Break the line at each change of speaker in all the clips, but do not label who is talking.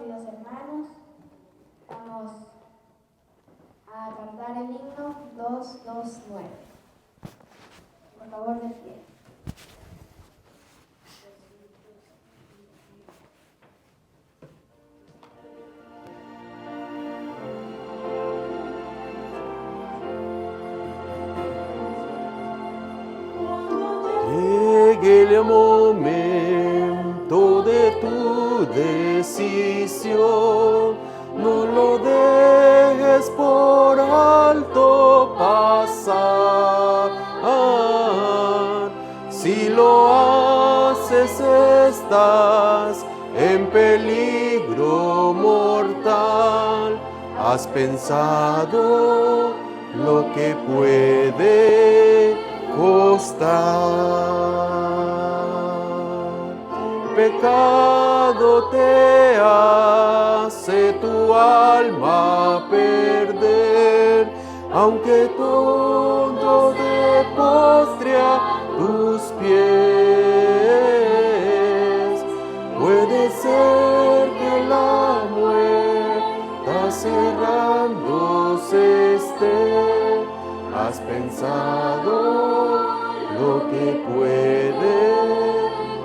queridos hermanos, vamos a cantar el himno 229. Por favor, de pie.
Llegue el momento de tu decisión, no lo dejes por alto pasar. Si lo haces estás en peligro mortal. ¿Has pensado lo que puede costar? Pecado te hace tu alma perder, aunque todo te postre a tus pies. Puede ser que la muerte cerrándose esté. ¿Has pensado lo que puede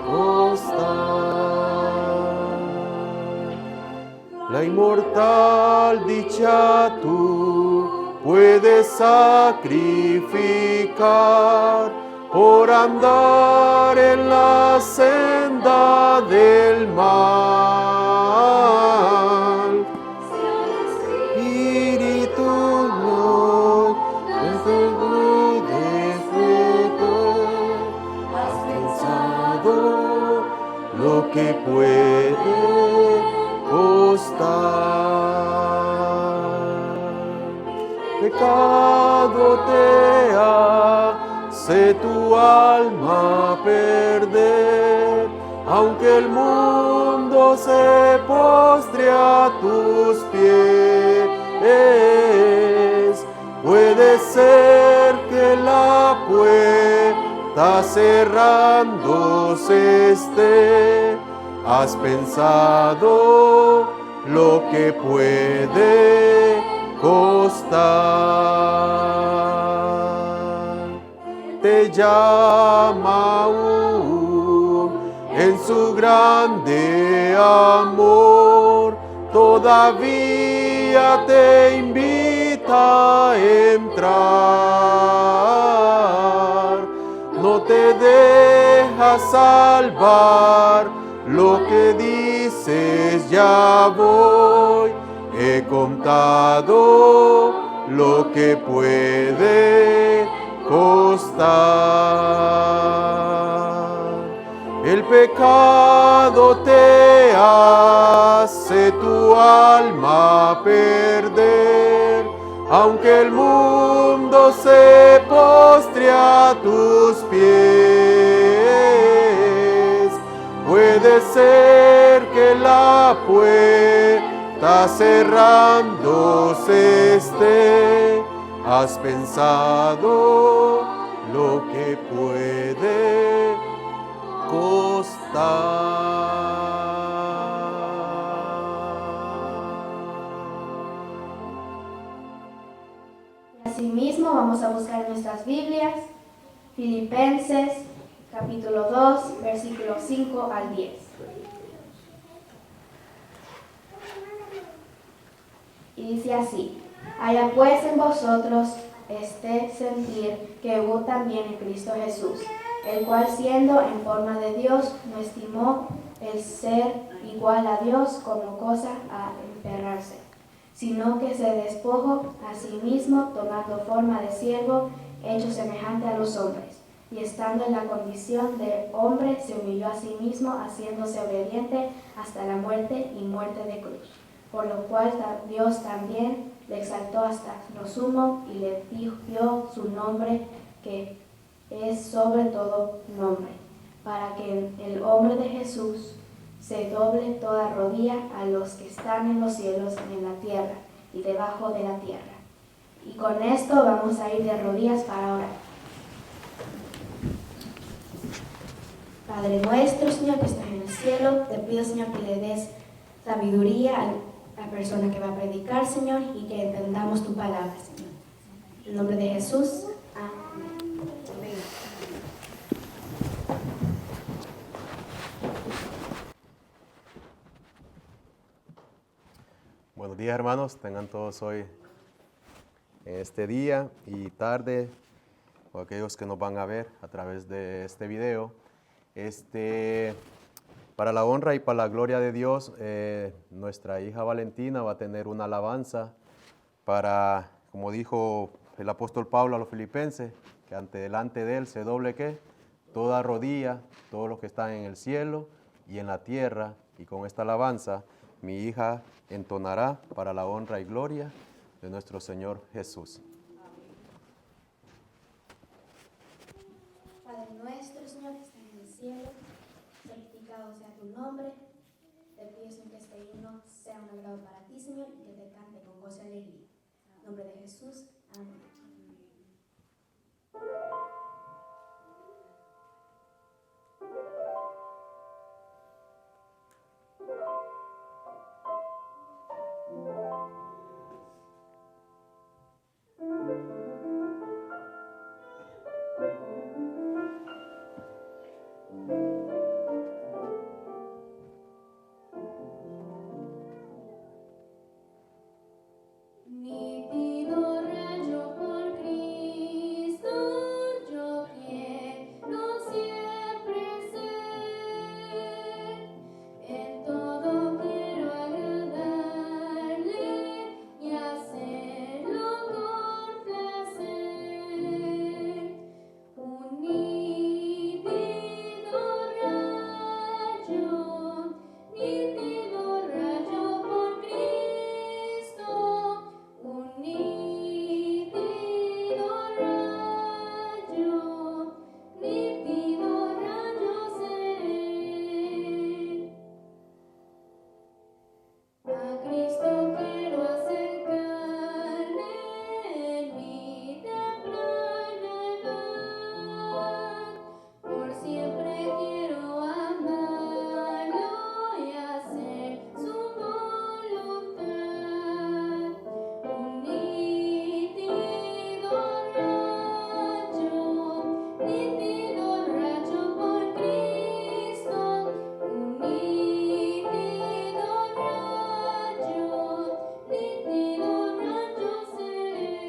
costar? La inmortal dicha tú puedes sacrificar por andar en la senda del mal. Espíritu no de fuego, has pensado lo que puede costar. Pecado te hace tu alma perder, aunque el mundo se postre a tus pies. Puede ser que la puerta cerrándose esté. ¿Has pensado lo que puede costar? Te llama aún en su grande amor, todavía te invita a entrar. No te dejas salvar, lo que dices ya voy. He contado lo que puede costar. El pecado te hace tu alma perder, aunque el mundo se postre a tus pies. Puede ser que la puerta cerrándose esté. ¿Has pensado lo que puede costar?
Asimismo, vamos a buscar en nuestras Biblias, Filipenses, capítulo 2, versículos 5 al 10. Y dice así: haya pues en vosotros este sentir que hubo también en Cristo Jesús, el cual siendo en forma de Dios no estimó el ser igual a Dios como cosa a emperrarse, sino que se despojó a sí mismo, tomando forma de siervo, hecho semejante a los hombres, y estando en la condición de hombre, se humilló a sí mismo, haciéndose obediente hasta la muerte y muerte de cruz. Por lo cual Dios también le exaltó hasta lo sumo y le dio su nombre, que es sobre todo nombre, para que en el nombre de Jesús se doble toda rodilla a los que están en los cielos, en la tierra y debajo de la tierra. Y con esto vamos a ir de rodillas para orar. Padre nuestro, Señor, que estás en el cielo, te pido, Señor, que le des sabiduría a la persona que va a predicar, Señor, y que entendamos tu palabra, Señor. En el nombre de Jesús, amén.
Buenos días, hermanos, tengan todos hoy en este día y tarde, o aquellos que nos van a ver a través de este video. Para la honra y para la gloria de Dios, nuestra hija Valentina va a tener una alabanza para, como dijo el apóstol Pablo a los filipenses, que delante de él se doble ¿qué? Toda rodilla, todos los que están en el cielo y en la tierra, y con esta alabanza mi hija entonará para la honra y gloria de nuestro Señor Jesús.
Padre nuestro, Señor, que estás en el cielo, santificado sea tu nombre. Te pido, Señor, que este himno sea un agrado para ti, Señor, y que te cante con gozo y alegría. En nombre de Jesús, amén. Nítido rayo por Cristo, yo quiero siempre ser. En todo quiero agradarle y hacerlo con placer. Un nítido rayo por Cristo. Un nítido rayo seré. A Cristo quiero acercarme en mi temprana edad. Por siempre quiero amarlo y hacer su voluntad. Un nítido rayo por Cristo. Un nítido rayo seré.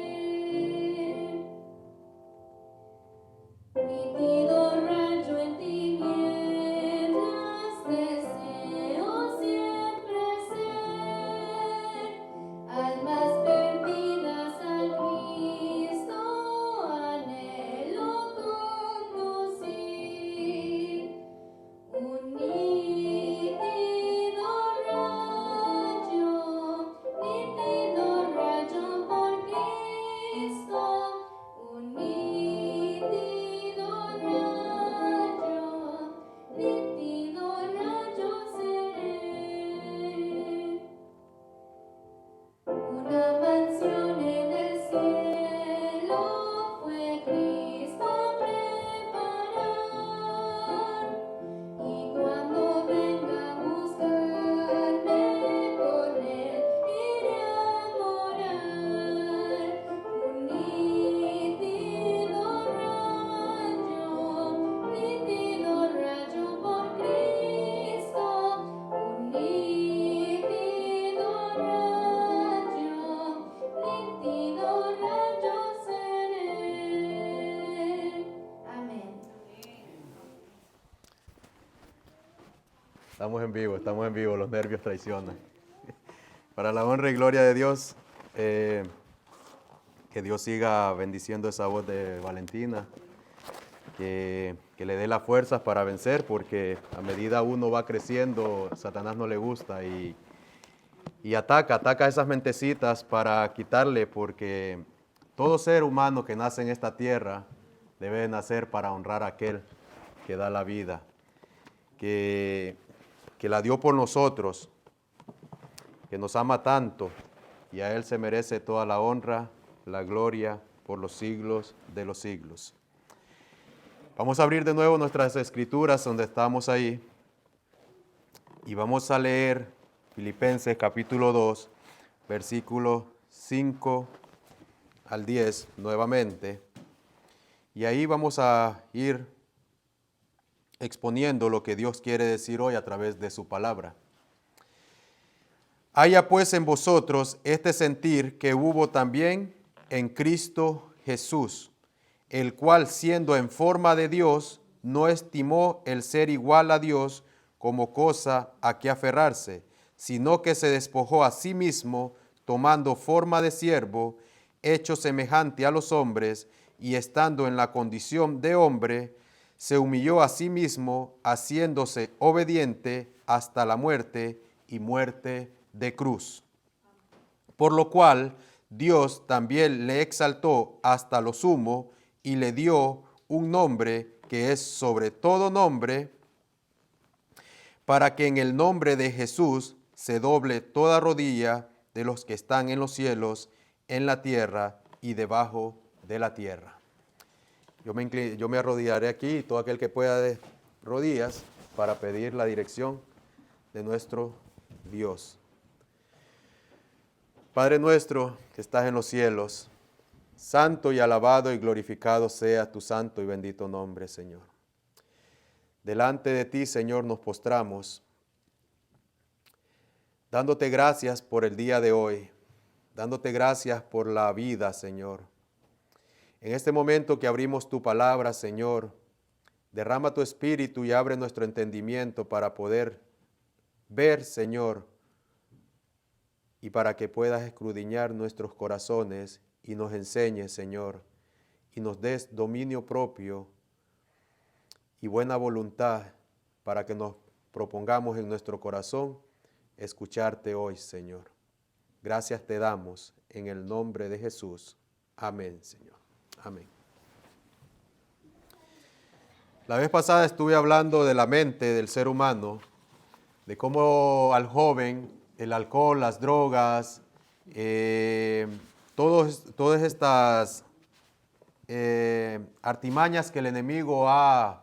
Nítido rayo en tinieblas, deseo siempre ser. Almas perdidas a Cristo, anhelo conducir. Un nítido rayo por Cristo. Un nítido rayo seré. Una mansión en el cielo fue Cristo preparar, y cuando venga a buscarme, con él iré a morar. Un nítido rayo por Cristo. Un nítido rayo seré. Amén.
Estamos en vivo, los nervios traicionan. Para la honra y gloria de Dios, que Dios siga bendiciendo esa voz de Valentina, que le dé las fuerzas para vencer, porque a medida uno va creciendo, Satanás no le gusta y ataca esas mentecitas para quitarle, porque todo ser humano que nace en esta tierra debe nacer para honrar a aquel que da la vida, que la dio por nosotros, que nos ama tanto, y a Él se merece toda la honra, la gloria por los siglos de los siglos. Vamos a abrir de nuevo nuestras escrituras donde estamos ahí, y vamos a leer Filipenses capítulo 2, versículos 5 al 10 nuevamente. Y ahí vamos a ir exponiendo lo que Dios quiere decir hoy a través de su palabra. Haya pues en vosotros este sentir que hubo también en Cristo Jesús, el cual siendo en forma de Dios, no estimó el ser igual a Dios como cosa a que aferrarse, sino que se despojó a sí mismo, tomando forma de siervo, hecho semejante a los hombres, y estando en la condición de hombre, se humilló a sí mismo, haciéndose obediente hasta la muerte y muerte de cruz. Por lo cual Dios también le exaltó hasta lo sumo y le dio un nombre que es sobre todo nombre, para que en el nombre de Jesús se doble toda rodilla de los que están en los cielos, en la tierra y debajo de la tierra. Yo me arrodillaré aquí, todo aquel que pueda de rodillas, para pedir la dirección de nuestro Dios. Padre nuestro que estás en los cielos, santo y alabado y glorificado sea tu santo y bendito nombre, Señor. Delante de ti, Señor, nos postramos, dándote gracias por el día de hoy, dándote gracias por la vida, Señor. En este momento que abrimos tu palabra, Señor, derrama tu espíritu y abre nuestro entendimiento para poder ver, Señor, y para que puedas escudriñar nuestros corazones y nos enseñes, Señor, y nos des dominio propio y buena voluntad para que nos propongamos en nuestro corazón escucharte hoy, Señor. Gracias te damos en el nombre de Jesús. Amén, Señor. Amén. La vez pasada estuve hablando de la mente del ser humano, de cómo al joven el alcohol, las drogas, todas estas artimañas que el enemigo ha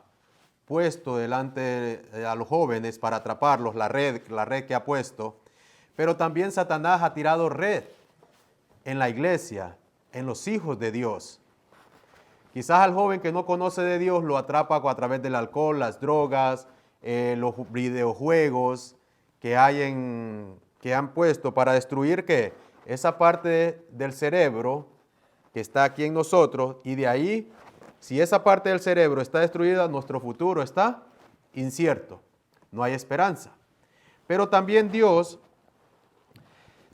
puesto delante a los jóvenes para atraparlos, la red que ha puesto, pero también Satanás ha tirado red en la iglesia, en los hijos de Dios. Quizás al joven que no conoce de Dios lo atrapa a través del alcohol, las drogas, los videojuegos que han puesto para destruir ¿qué? Esa parte del cerebro que está aquí en nosotros, y de ahí, si esa parte del cerebro está destruida, nuestro futuro está incierto, no hay esperanza. Pero también Dios,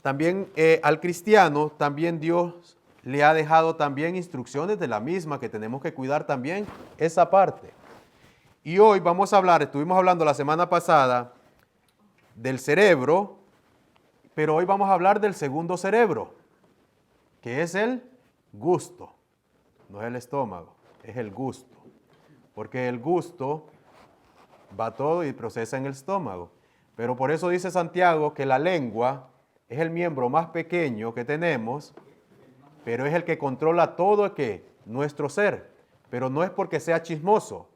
al cristiano, también Dios le ha dejado también instrucciones de la misma, que tenemos que cuidar también esa parte. Y hoy vamos a hablar, estuvimos hablando la semana pasada del cerebro, pero hoy vamos a hablar del segundo cerebro, que es el gusto. No es el estómago, es el gusto. Porque el gusto va todo y procesa en el estómago. Pero por eso dice Santiago que la lengua es el miembro más pequeño que tenemos, pero es el que controla todo nuestro ser. Pero no es porque sea chismoso.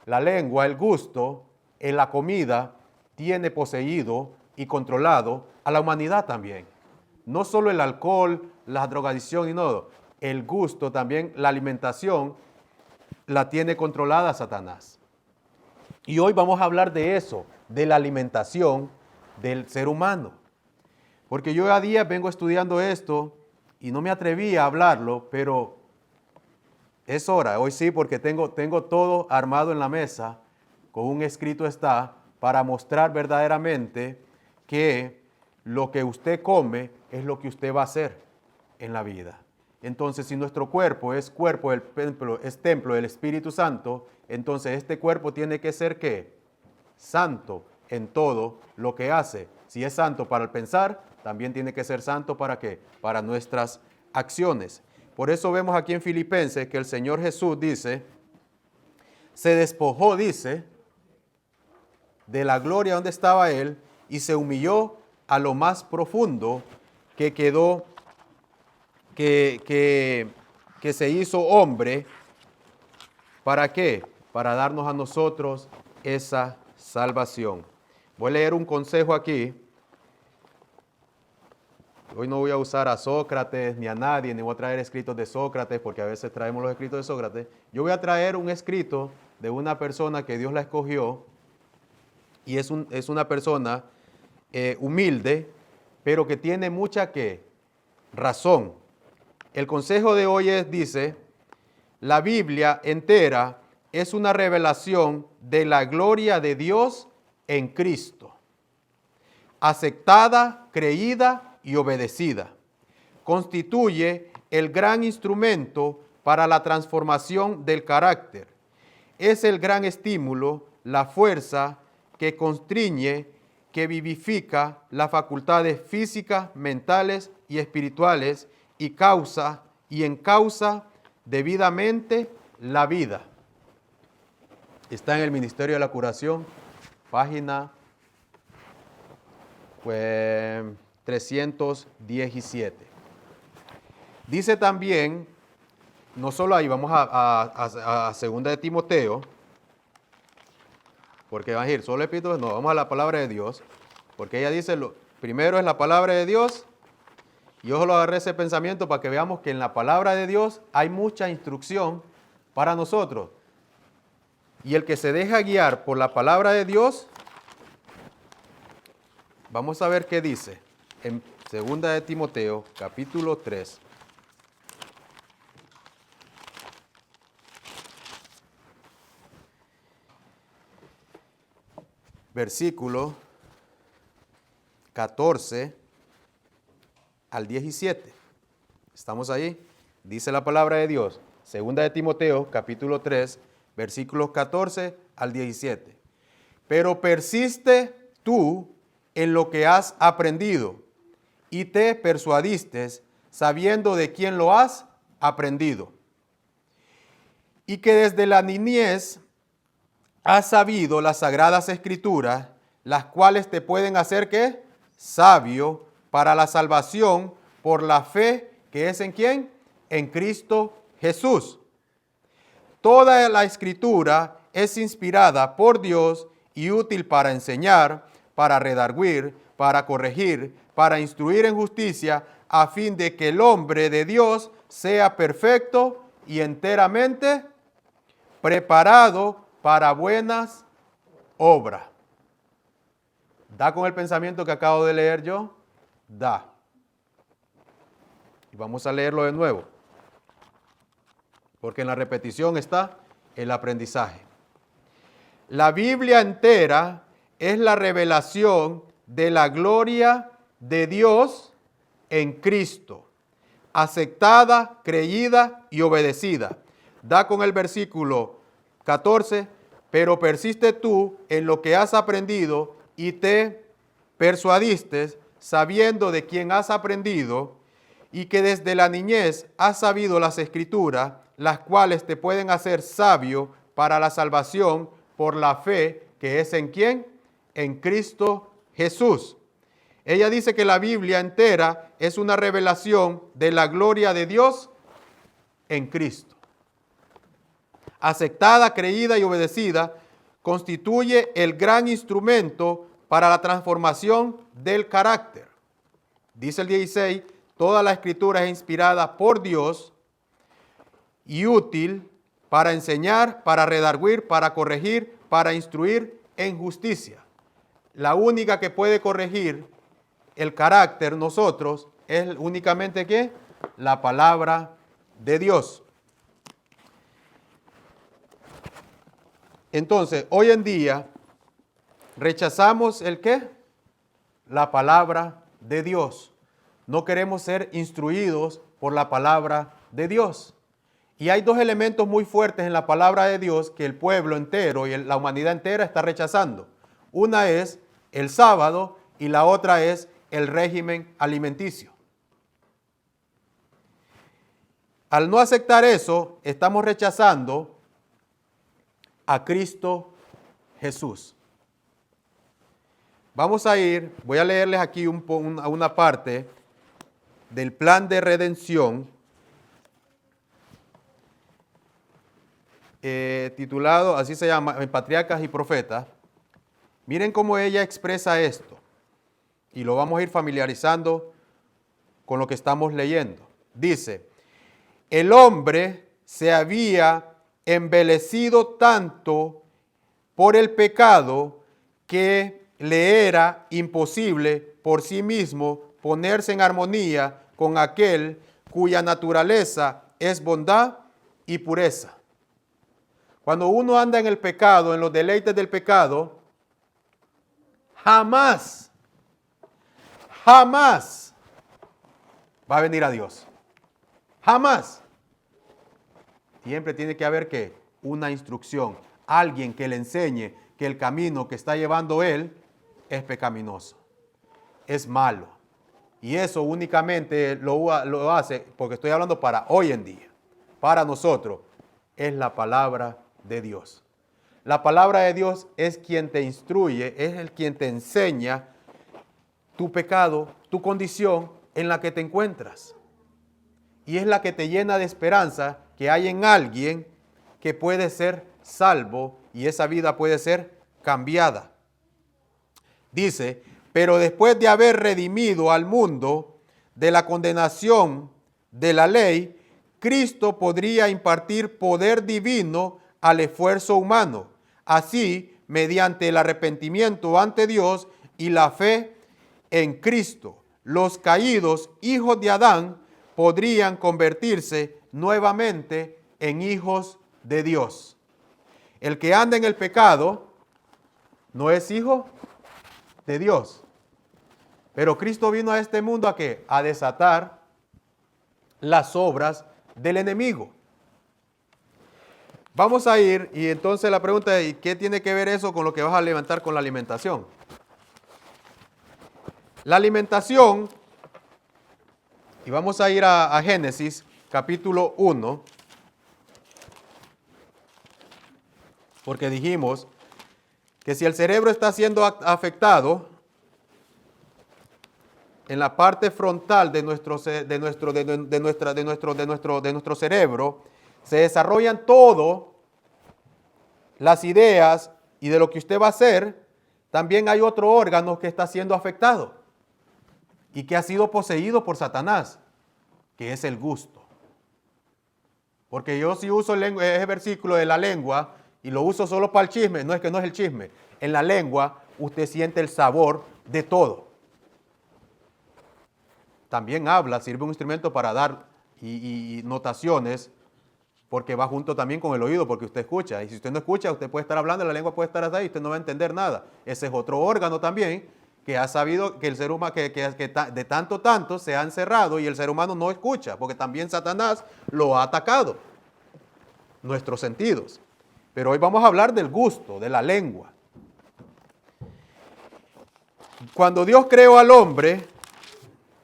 La lengua, el gusto, en la comida, tiene poseído y controlado a la humanidad también. No solo el alcohol, la drogadicción y todo. El gusto también, la alimentación, la tiene controlada Satanás. Y hoy vamos a hablar de eso, de la alimentación del ser humano. Porque yo a días vengo estudiando esto y no me atreví a hablarlo, pero es hora. Hoy sí, porque tengo todo armado en la mesa, con un escrito está, para mostrar verdaderamente que lo que usted come es lo que usted va a hacer en la vida. Entonces, si nuestro cuerpo es templo del Espíritu Santo, entonces este cuerpo tiene que ser ¿qué? Santo en todo lo que hace. Si es santo para el pensar, también tiene que ser santo ¿para qué? Para nuestras acciones. Por eso vemos aquí en Filipenses que el Señor Jesús dice, se despojó, dice, de la gloria donde estaba Él y se humilló a lo más profundo que quedó, que se hizo hombre. ¿Para qué? Para darnos a nosotros esa salvación. Voy a leer un consejo aquí hoy no voy a usar a Sócrates ni a nadie, ni voy a traer escritos de Sócrates, porque a veces traemos los escritos de Sócrates. Yo voy a traer un escrito de una persona que Dios la escogió, y es una persona humilde, pero que tiene mucha razón. El consejo de hoy dice, la Biblia entera es una revelación de la gloria de Dios en Cristo, aceptada, creída y obedecida. Constituye el gran instrumento para la transformación del carácter. Es el gran estímulo, la fuerza que constriñe, que vivifica las facultades físicas, mentales y espirituales y encausa debidamente la vida. Está en el Ministerio de la Curación, página 317. Dice también, no solo ahí, vamos a 2 de Timoteo, porque van a ir solo epístolas, no, vamos a la palabra de Dios, porque ella dice, primero es la palabra de Dios, y yo solo agarré ese pensamiento para que veamos que en la palabra de Dios hay mucha instrucción para nosotros. Y el que se deja guiar por la palabra de Dios, vamos a ver qué dice en 2 de Timoteo, capítulo 3. Versículo 14 al 17. ¿Estamos ahí? Dice la palabra de Dios, 2 de Timoteo, capítulo 3, versículos 14 al 17. Pero persiste tú en lo que has aprendido y te persuadiste sabiendo de quién lo has aprendido. Y que desde la niñez has sabido las sagradas escrituras, las cuales te pueden hacer ¿qué? Sabio para la salvación por la fe que es ¿en quién? En Cristo Jesús. Toda la escritura es inspirada por Dios y útil para enseñar, para redarguir, para corregir, para instruir en justicia, a fin de que el hombre de Dios sea perfecto y enteramente preparado para buenas obras. ¿Da con el pensamiento que acabo de leer yo? Da. Y vamos a leerlo de nuevo, porque en la repetición está el aprendizaje. La Biblia entera es la revelación de la gloria de Dios en Cristo, aceptada, creída y obedecida. Da con el versículo 14, pero persiste tú en lo que has aprendido y te persuadiste, sabiendo de quién has aprendido, y que desde la niñez has sabido las escrituras, las cuales te pueden hacer sabio para la salvación por la fe que es en quién, en Cristo Jesús. Ella dice que la Biblia entera es una revelación de la gloria de Dios en Cristo. Aceptada, creída y obedecida, constituye el gran instrumento para la transformación del carácter. Dice el 16, toda la escritura es inspirada por Dios y útil para enseñar, para redarguir, para corregir, para instruir en justicia. La única que puede corregir el carácter nosotros es únicamente ¿qué? La palabra de Dios. Entonces, hoy en día rechazamos ¿el qué? La palabra de Dios. No queremos ser instruidos por la palabra de Dios. Y hay dos elementos muy fuertes en la palabra de Dios que el pueblo entero y la humanidad entera está rechazando. Una es el sábado y la otra es el régimen alimenticio. Al no aceptar eso, estamos rechazando a Cristo Jesús. Voy a leerles aquí una parte del plan de redención titulado, así se llama, en Patriarcas y Profetas. Miren cómo ella expresa esto y lo vamos a ir familiarizando con lo que estamos leyendo. Dice, el hombre se había embelecido tanto por el pecado que le era imposible por sí mismo ponerse en armonía con aquel cuya naturaleza es bondad y pureza. Cuando uno anda en el pecado, en los deleites del pecado, jamás va a venir a Dios. Jamás. Siempre tiene que haber ¿qué? Una instrucción, alguien que le enseñe que el camino que está llevando él es pecaminoso, es malo. Y eso únicamente lo hace, porque estoy hablando para hoy en día, para nosotros, es la palabra de Dios. La palabra de Dios es quien te instruye, es el quien te enseña tu pecado, tu condición en la que te encuentras. Y es la que te llena de esperanza que hay en alguien que puede ser salvo y esa vida puede ser cambiada. Dice, pero después de haber redimido al mundo de la condenación de la ley, Cristo podría impartir poder divino al esfuerzo humano. Así, mediante el arrepentimiento ante Dios y la fe en Cristo, los caídos hijos de Adán podrían convertirse nuevamente en hijos de Dios. El que anda en el pecado no es hijo de Dios. Pero Cristo vino a este mundo ¿a qué? A desatar las obras del enemigo. Vamos a ir y entonces la pregunta es, ¿qué tiene que ver eso con lo que vas a levantar con la alimentación? La alimentación, y vamos a ir a Génesis capítulo 1, porque dijimos que si el cerebro está siendo afectado, en la parte frontal de nuestro cerebro, se desarrollan todas las ideas y de lo que usted va a hacer. También hay otro órgano que está siendo afectado y que ha sido poseído por Satanás, que es el gusto. Porque yo si uso ese versículo de la lengua y lo uso solo para el chisme, no es que no es el chisme. En la lengua usted siente el sabor de todo. También habla, sirve un instrumento para dar y notaciones, porque va junto también con el oído, porque usted escucha. Y si usted no escucha, usted puede estar hablando, la lengua puede estar así y usted no va a entender nada. Ese es otro órgano también que ha sabido que el ser humano, que de tanto se ha encerrado y el ser humano no escucha, porque también Satanás lo ha atacado, nuestros sentidos. Pero hoy vamos a hablar del gusto, de la lengua. Cuando Dios creó al hombre,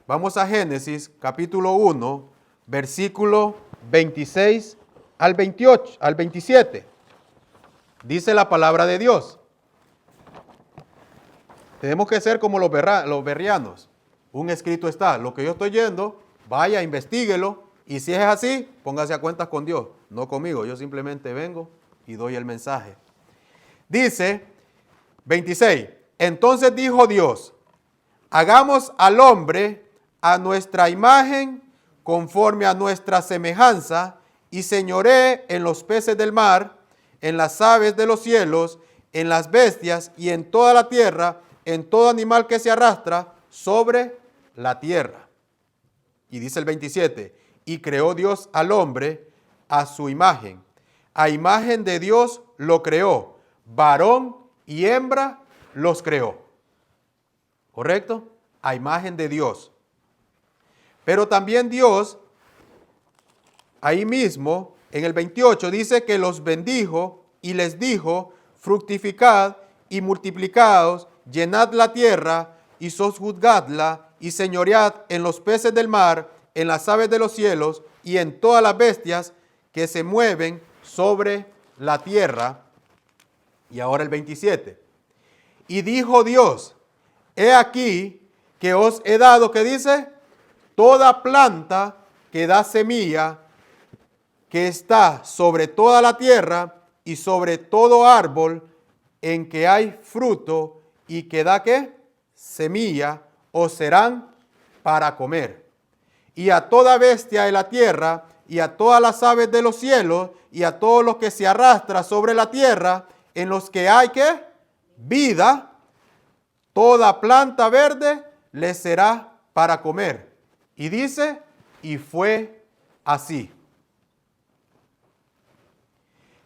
vamos a Génesis capítulo 1, versículo 26 al 28, al 27. Dice la palabra de Dios. Tenemos que ser como los berrianos. Un escrito está. Lo que yo estoy yendo, vaya, investíguelo. Y si es así, póngase a cuentas con Dios, no conmigo. Yo simplemente vengo y doy el mensaje. Dice 26. Entonces dijo Dios, hagamos al hombre a nuestra imagen, conforme a nuestra semejanza, y señoree en los peces del mar, en las aves de los cielos, en las bestias y en toda la tierra, en todo animal que se arrastra sobre la tierra. Y dice el 27, y creó Dios al hombre a su imagen. A imagen de Dios lo creó, varón y hembra los creó. ¿Correcto? A imagen de Dios. Pero también Dios, ahí mismo, en el 28, dice que los bendijo y les dijo, fructificad y multiplicaos, llenad la tierra y sojuzgadla y señoread en los peces del mar, en las aves de los cielos y en todas las bestias que se mueven sobre la tierra. Y ahora el 27. Y dijo Dios, he aquí que os he dado, ¿qué dice? Toda planta que da semilla, que está sobre toda la tierra y sobre todo árbol en que hay fruto y que da ¿qué? Semilla, os serán para comer. y a toda bestia de la tierra, y a todas las aves de los cielos, y a todo lo que se arrastra sobre la tierra, en los que hay ¿qué? Vida, toda planta verde les será para comer. Y dice, y fue así.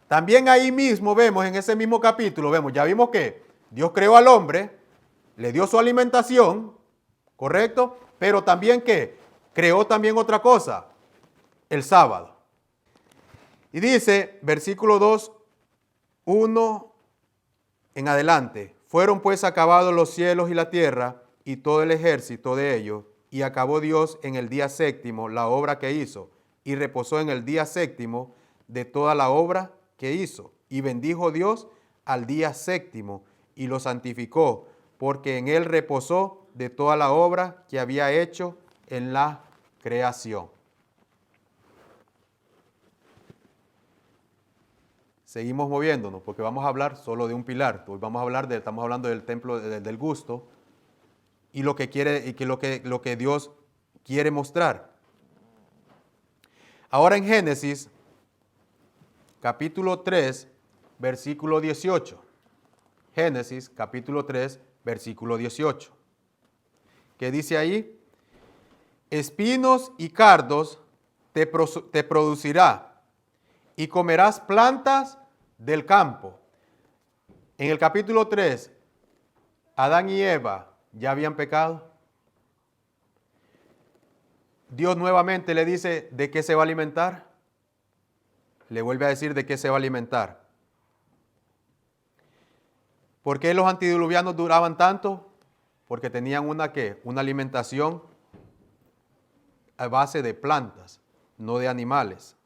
También ahí mismo vemos, en ese mismo capítulo, ya vimos que Dios creó al hombre, le dio su alimentación, ¿correcto? Pero también que creó también otra cosa, el sábado. Y dice, versículo 2, 1 en adelante, fueron pues acabados los cielos y la tierra y todo el ejército de ellos, y acabó Dios en el día séptimo la obra que hizo, y reposó en el día séptimo de toda la obra que hizo. Y bendijo Dios al día séptimo y lo santificó, porque en él reposó de toda la obra que había hecho en la creación. Seguimos moviéndonos porque vamos a hablar solo de un pilar. Hoy vamos a hablar estamos hablando del templo del gusto y lo que quiere y que lo que Dios quiere mostrar. Ahora en Génesis capítulo 3, versículo 18. Génesis capítulo 3, versículo 18. ¿Qué dice ahí? Espinos y cardos te producirá, y comerás plantas del campo. En el capítulo 3, Adán y Eva ya habían pecado. Dios nuevamente le dice de qué se va a alimentar. Le vuelve a decir de qué se va a alimentar. ¿Por qué los antediluvianos duraban tanto? Porque tenían una alimentación a base de plantas, no de animales.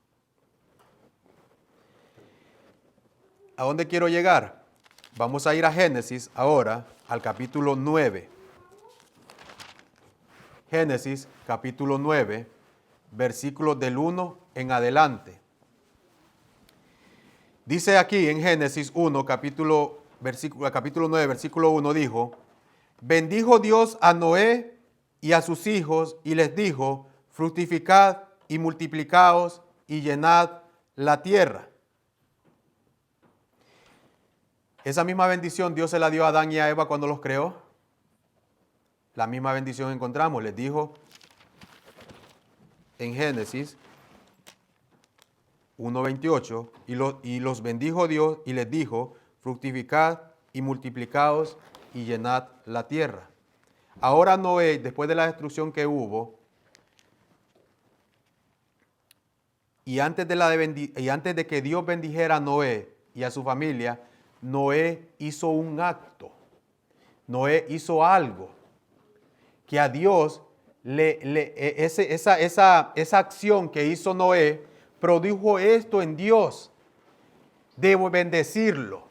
¿A dónde quiero llegar? Vamos a ir a Génesis ahora, al capítulo 9. Génesis, capítulo 9, versículos del 1 en adelante. Dice aquí en Génesis 1, capítulo 9, versículo 1, dijo, bendijo Dios a Noé y a sus hijos y les dijo, fructificad y multiplicaos y llenad la tierra. Esa misma bendición Dios se la dio a Adán y a Eva cuando los creó. La misma bendición encontramos. Les dijo en Génesis 1:28, y los bendijo Dios y les dijo, fructificad y multiplicaos y llenad la tierra. Ahora Noé, después de la destrucción que hubo, y antes de que Dios bendijera a Noé y a su familia, Noé hizo un acto. Noé hizo algo que a Dios esa acción que hizo Noé produjo esto en Dios. Debo bendecirlo.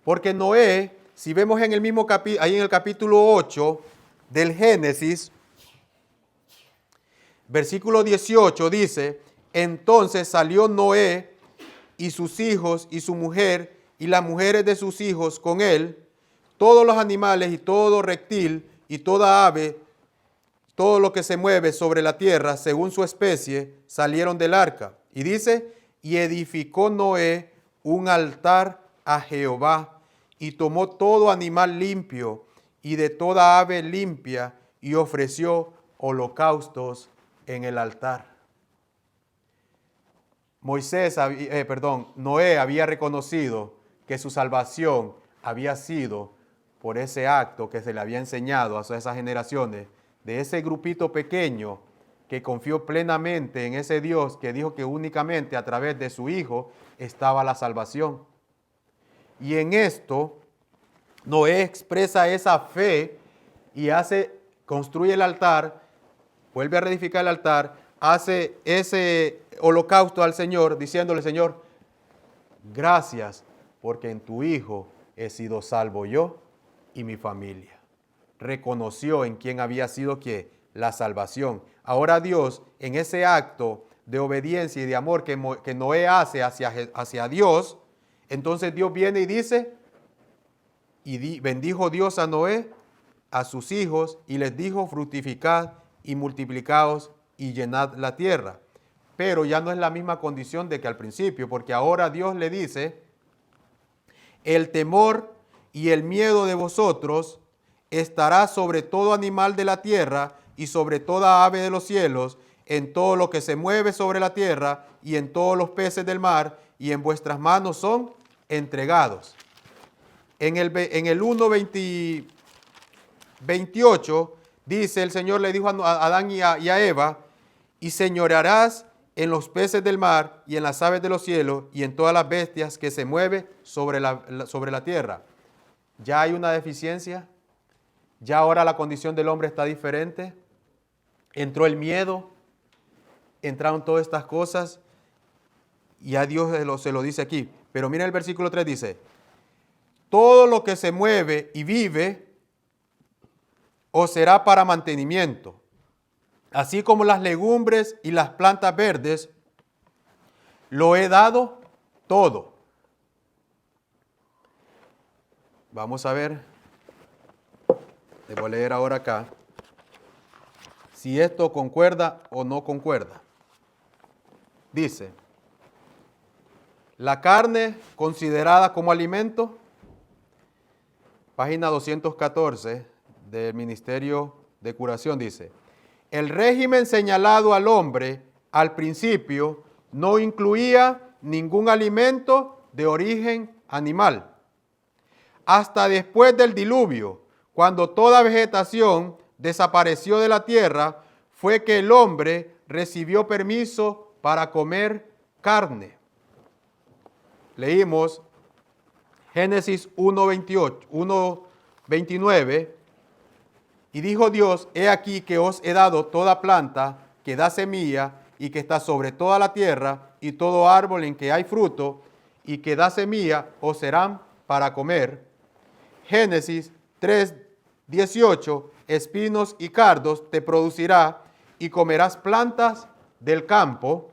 Porque Noé, si vemos en el mismo ahí en el capítulo 8 del Génesis, versículo 18 dice, entonces salió Noé y sus hijos y su mujer y las mujeres de sus hijos con él, todos los animales y todo reptil y toda ave, todo lo que se mueve sobre la tierra según su especie, salieron del arca. Y dice, y edificó Noé un altar a Jehová y tomó todo animal limpio y de toda ave limpia y ofreció holocaustos en el altar. Noé había reconocido que su salvación había sido por ese acto que se le había enseñado a esas generaciones, de ese grupito pequeño que confió plenamente en ese Dios que dijo que únicamente a través de su Hijo estaba la salvación. Y en esto, Noé expresa esa fe y construye el altar, vuelve a reedificar el altar, hace ese holocausto al Señor, diciéndole, Señor, gracias porque en tu Hijo he sido salvo yo y mi familia. Reconoció en quién había sido la salvación. Ahora Dios, en ese acto de obediencia y de amor que Noé hace hacia Dios, entonces Dios viene y dice, bendijo Dios a Noé, a sus hijos, y les dijo, fructificad y multiplicaos y llenad la tierra. Pero ya no es la misma condición de que al principio, porque ahora Dios le dice, el temor y el miedo de vosotros estará sobre todo animal de la tierra y sobre toda ave de los cielos, en todo lo que se mueve sobre la tierra y en todos los peces del mar, y en vuestras manos son entregados. En el 1:28 dice, el Señor le dijo a Adán y a Eva, y señorearás en los peces del mar y en las aves de los cielos y en todas las bestias que se mueven sobre la tierra. Ya hay una deficiencia, ya ahora la condición del hombre está diferente, entró el miedo, entraron todas estas cosas y a Dios se lo dice aquí. Pero mira el versículo 3 dice, todo lo que se mueve y vive os será para mantenimiento, así como las legumbres y las plantas verdes, lo he dado todo. Vamos a ver, les voy a leer ahora acá, si esto concuerda o no concuerda. Dice, la carne considerada como alimento, página 214 del Ministerio de Curación dice, el régimen señalado al hombre al principio no incluía ningún alimento de origen animal. Hasta después del diluvio, cuando toda vegetación desapareció de la tierra, fue que el hombre recibió permiso para comer carne. Leímos Génesis 1:29, y dijo Dios, he aquí que os he dado toda planta que da semilla y que está sobre toda la tierra, y todo árbol en que hay fruto y que da semilla os serán para comer. Génesis 3:18, espinos y cardos te producirá y comerás plantas del campo.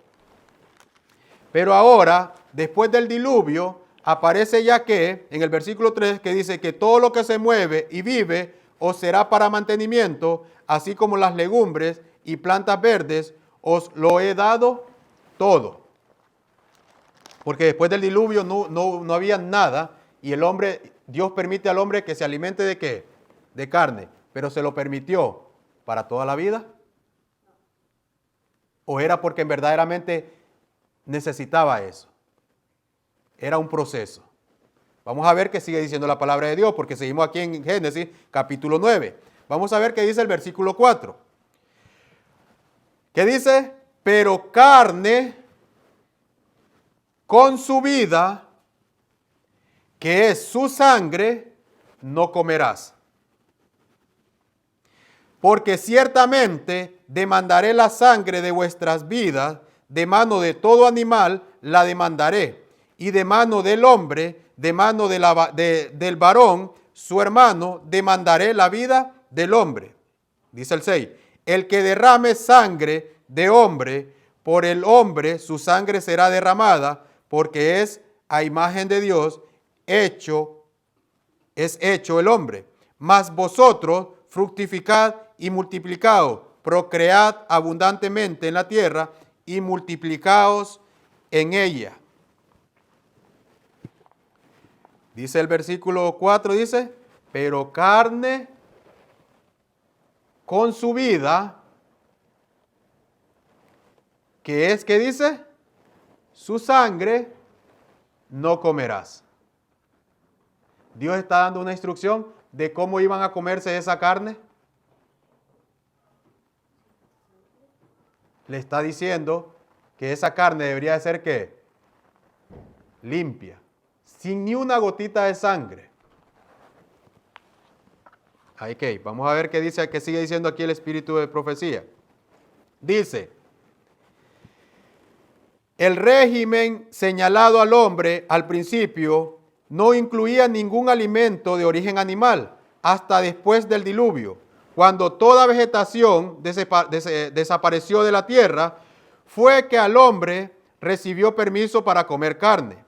Pero ahora, después del diluvio, aparece ya que, en el versículo 3, que dice que todo lo que se mueve y vive os será para mantenimiento, así como las legumbres y plantas verdes, os lo he dado todo. Porque después del diluvio no había nada, y el hombre, Dios permite al hombre que se alimente ¿de qué? De carne, pero se lo permitió para toda la vida. ¿O era porque verdaderamente necesitaba eso? Era un proceso. Vamos a ver qué sigue diciendo la palabra de Dios, porque seguimos aquí en Génesis capítulo 9. Vamos a ver qué dice el versículo 4. ¿Qué dice? Pero carne con su vida, que es su sangre, no comerás. Porque ciertamente demandaré la sangre de vuestras vidas, de mano de todo animal la demandaré, y de mano del hombre, de mano del varón, su hermano, demandaré la vida del hombre. Dice el 6, el que derrame sangre de hombre, por el hombre su sangre será derramada, porque es a imagen de Dios hecho el hombre. Mas vosotros fructificad y multiplicaos, procread abundantemente en la tierra y multiplicaos en ella. Dice el versículo 4, dice, pero carne con su vida, que es, ¿qué dice? Su sangre no comerás. Dios está dando una instrucción de cómo iban a comerse esa carne. Le está diciendo que esa carne debería de ser ¿qué? Limpia, sin ni una gotita de sangre. Ok, vamos a ver qué dice, qué sigue diciendo aquí el espíritu de profecía. Dice, el régimen señalado al hombre al principio no incluía ningún alimento de origen animal hasta después del diluvio, cuando toda vegetación desapareció de la tierra, fue que al hombre recibió permiso para comer carne.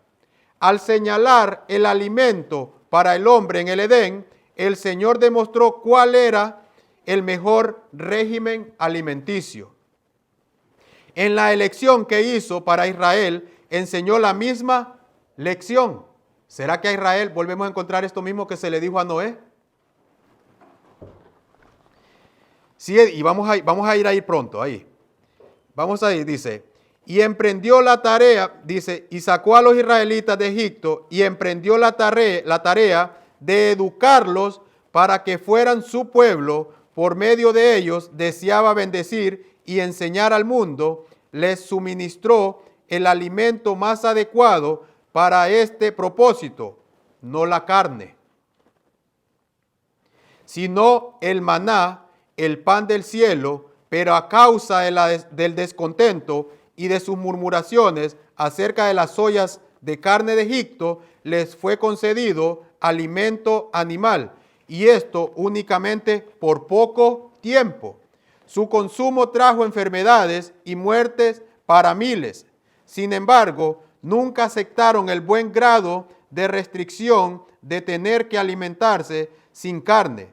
Al señalar el alimento para el hombre en el Edén, el Señor demostró cuál era el mejor régimen alimenticio. En la elección que hizo para Israel, enseñó la misma lección. ¿Será que a Israel volvemos a encontrar esto mismo que se le dijo a Noé? Sí, y vamos a ir ahí pronto, ahí. Vamos a ir, dice, y emprendió la tarea, dice, y sacó a los israelitas de Egipto y emprendió la tarea de educarlos para que fueran su pueblo. Por medio de ellos deseaba bendecir y enseñar al mundo. Les suministró el alimento más adecuado para este propósito, no la carne, sino el maná, el pan del cielo, pero a causa del descontento y de sus murmuraciones acerca de las ollas de carne de Egipto, les fue concedido alimento animal, y esto únicamente por poco tiempo. Su consumo trajo enfermedades y muertes para miles. Sin embargo, nunca aceptaron el buen grado de restricción de tener que alimentarse sin carne.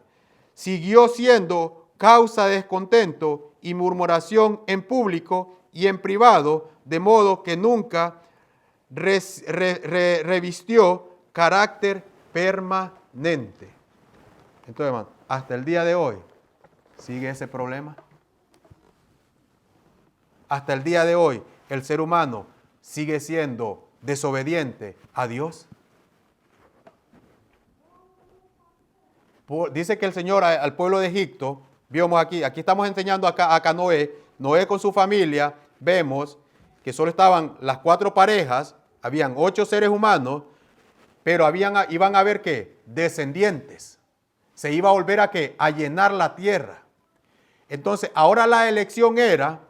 Siguió siendo causa de descontento y murmuración en público y en privado, de modo que nunca revistió carácter permanente. Entonces, hermano, hasta el día de hoy sigue ese problema. Hasta el día de hoy el ser humano sigue siendo desobediente a Dios. Dice que el Señor al pueblo de Egipto, vimos aquí estamos enseñando acá Noé con su familia, vemos que solo estaban las 4 parejas, habían 8 seres humanos, pero iban a haber ¿qué? Descendientes. Se iba a volver a ¿qué? A llenar la tierra. Entonces, ahora la elección era,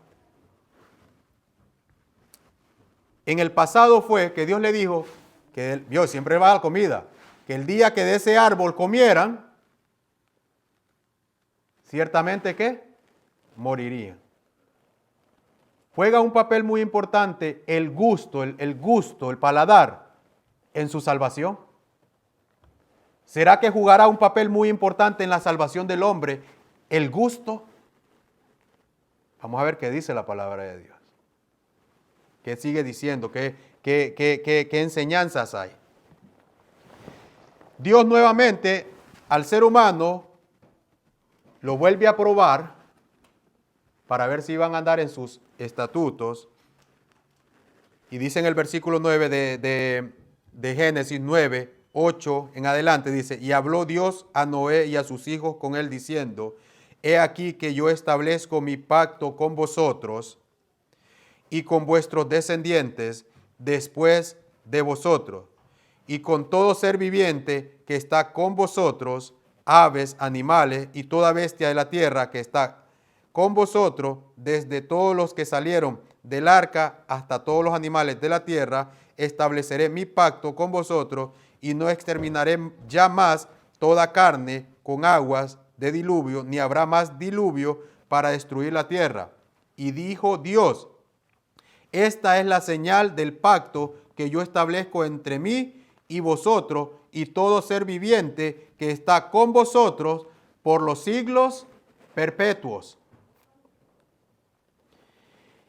en el pasado fue que Dios le dijo, que Dios siempre va a la comida, que el día que de ese árbol comieran, ciertamente ¿qué? Morirían. Juega un papel muy importante el gusto, el paladar en su salvación. ¿Será que jugará un papel muy importante en la salvación del hombre el gusto? Vamos a ver qué dice la palabra de Dios. ¿Qué sigue diciendo? ¿Qué enseñanzas hay? Dios nuevamente al ser humano lo vuelve a probar para ver si iban a andar en sus estatutos. Y dice en el versículo 9 de Génesis 9, 8 en adelante, dice, y habló Dios a Noé y a sus hijos con él diciendo, he aquí que yo establezco mi pacto con vosotros y con vuestros descendientes después de vosotros, y con todo ser viviente que está con vosotros, aves, animales y toda bestia de la tierra que está con vosotros, desde todos los que salieron del arca hasta todos los animales de la tierra, estableceré mi pacto con vosotros y no exterminaré ya más toda carne con aguas de diluvio, ni habrá más diluvio para destruir la tierra. Y dijo Dios, esta es la señal del pacto que yo establezco entre mí y vosotros y todo ser viviente que está con vosotros por los siglos perpetuos.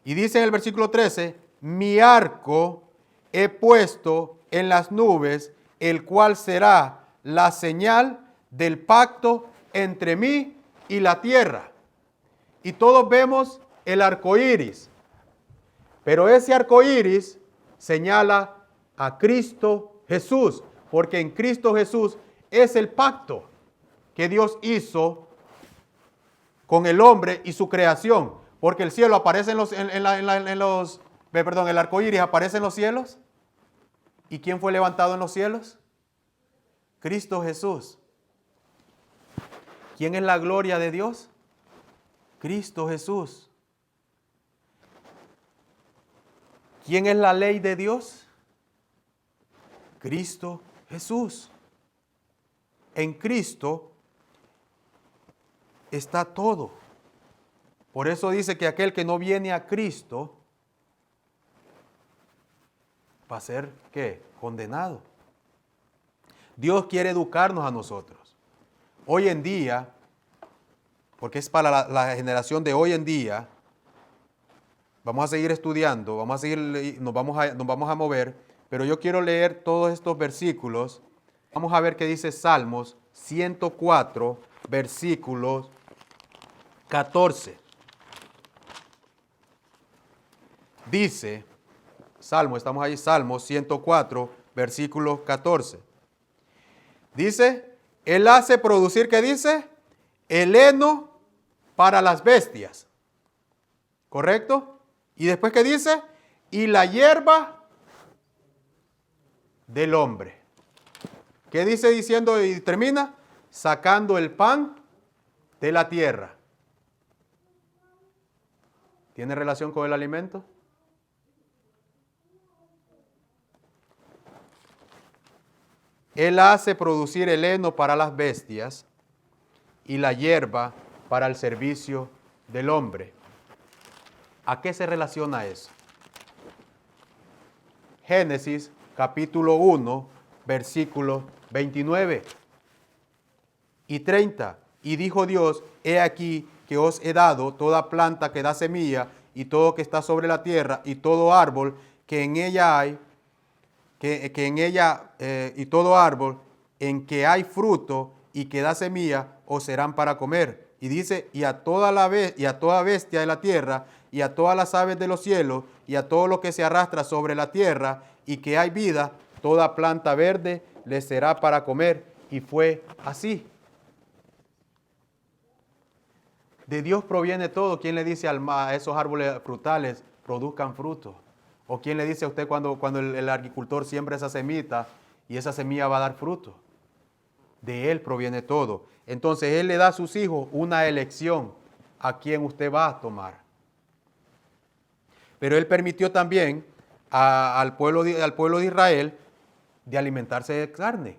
Y dice en el versículo 13, mi arco he puesto en las nubes, el cual será la señal del pacto entre mí y la tierra. Y todos vemos el arco iris, pero ese arco iris señala a Cristo Jesús, porque en Cristo Jesús es el pacto que Dios hizo con el hombre y su creación. Porque el cielo aparece el arco iris aparece en los cielos. ¿Y quién fue levantado en los cielos? Cristo Jesús. ¿Quién es la gloria de Dios? Cristo Jesús. ¿Quién es la ley de Dios? Cristo Jesús. En Cristo está todo. Por eso dice que aquel que no viene a Cristo va a ser, ¿qué? Condenado. Dios quiere educarnos a nosotros. Hoy en día, porque es para la generación de hoy en día. Vamos a seguir estudiando, nos vamos a mover, pero yo quiero leer todos estos versículos. Vamos a ver qué dice Salmos 104, versículos 14. Dice, estamos ahí, Salmos 104, versículo 14. Dice, Él hace producir, ¿qué dice? El heno para las bestias. ¿Correcto? Y después, ¿qué dice? Y la hierba del hombre. ¿Qué dice diciendo y termina? Sacando el pan de la tierra. ¿Tiene relación con el alimento? Él hace producir el heno para las bestias y la hierba para el servicio del hombre. ¿A qué se relaciona eso? Génesis capítulo 1, versículo 29 y 30. Y dijo Dios, he aquí que os he dado toda planta que da semilla y todo que está sobre la tierra y todo árbol que en ella hay, y todo árbol en que hay fruto y que da semilla os serán para comer. Y dice, y a toda bestia de la tierra y a todas las aves de los cielos y a todo lo que se arrastra sobre la tierra y que hay vida, toda planta verde les será para comer. Y fue así. De Dios proviene todo. ¿Quién le dice a esos árboles frutales produzcan fruto? ¿O quién le dice a usted cuando el agricultor siembra esa semita y esa semilla va a dar fruto? De Él proviene todo. Entonces Él le da a sus hijos una elección a quién usted va a tomar. Pero Él permitió también al pueblo de Israel de alimentarse de carne.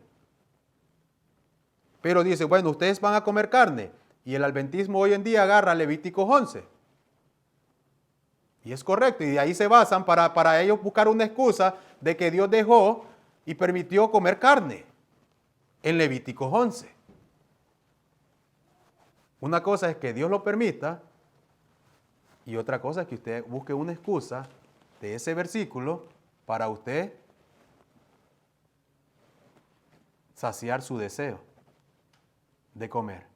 Pero dice, bueno, ustedes van a comer carne. Y el adventismo hoy en día agarra Levítico 11. Y es correcto. Y de ahí se basan para ellos buscar una excusa de que Dios dejó y permitió comer carne en Levítico 11. Una cosa es que Dios lo permita y otra cosa es que usted busque una excusa de ese versículo para usted saciar su deseo de comer.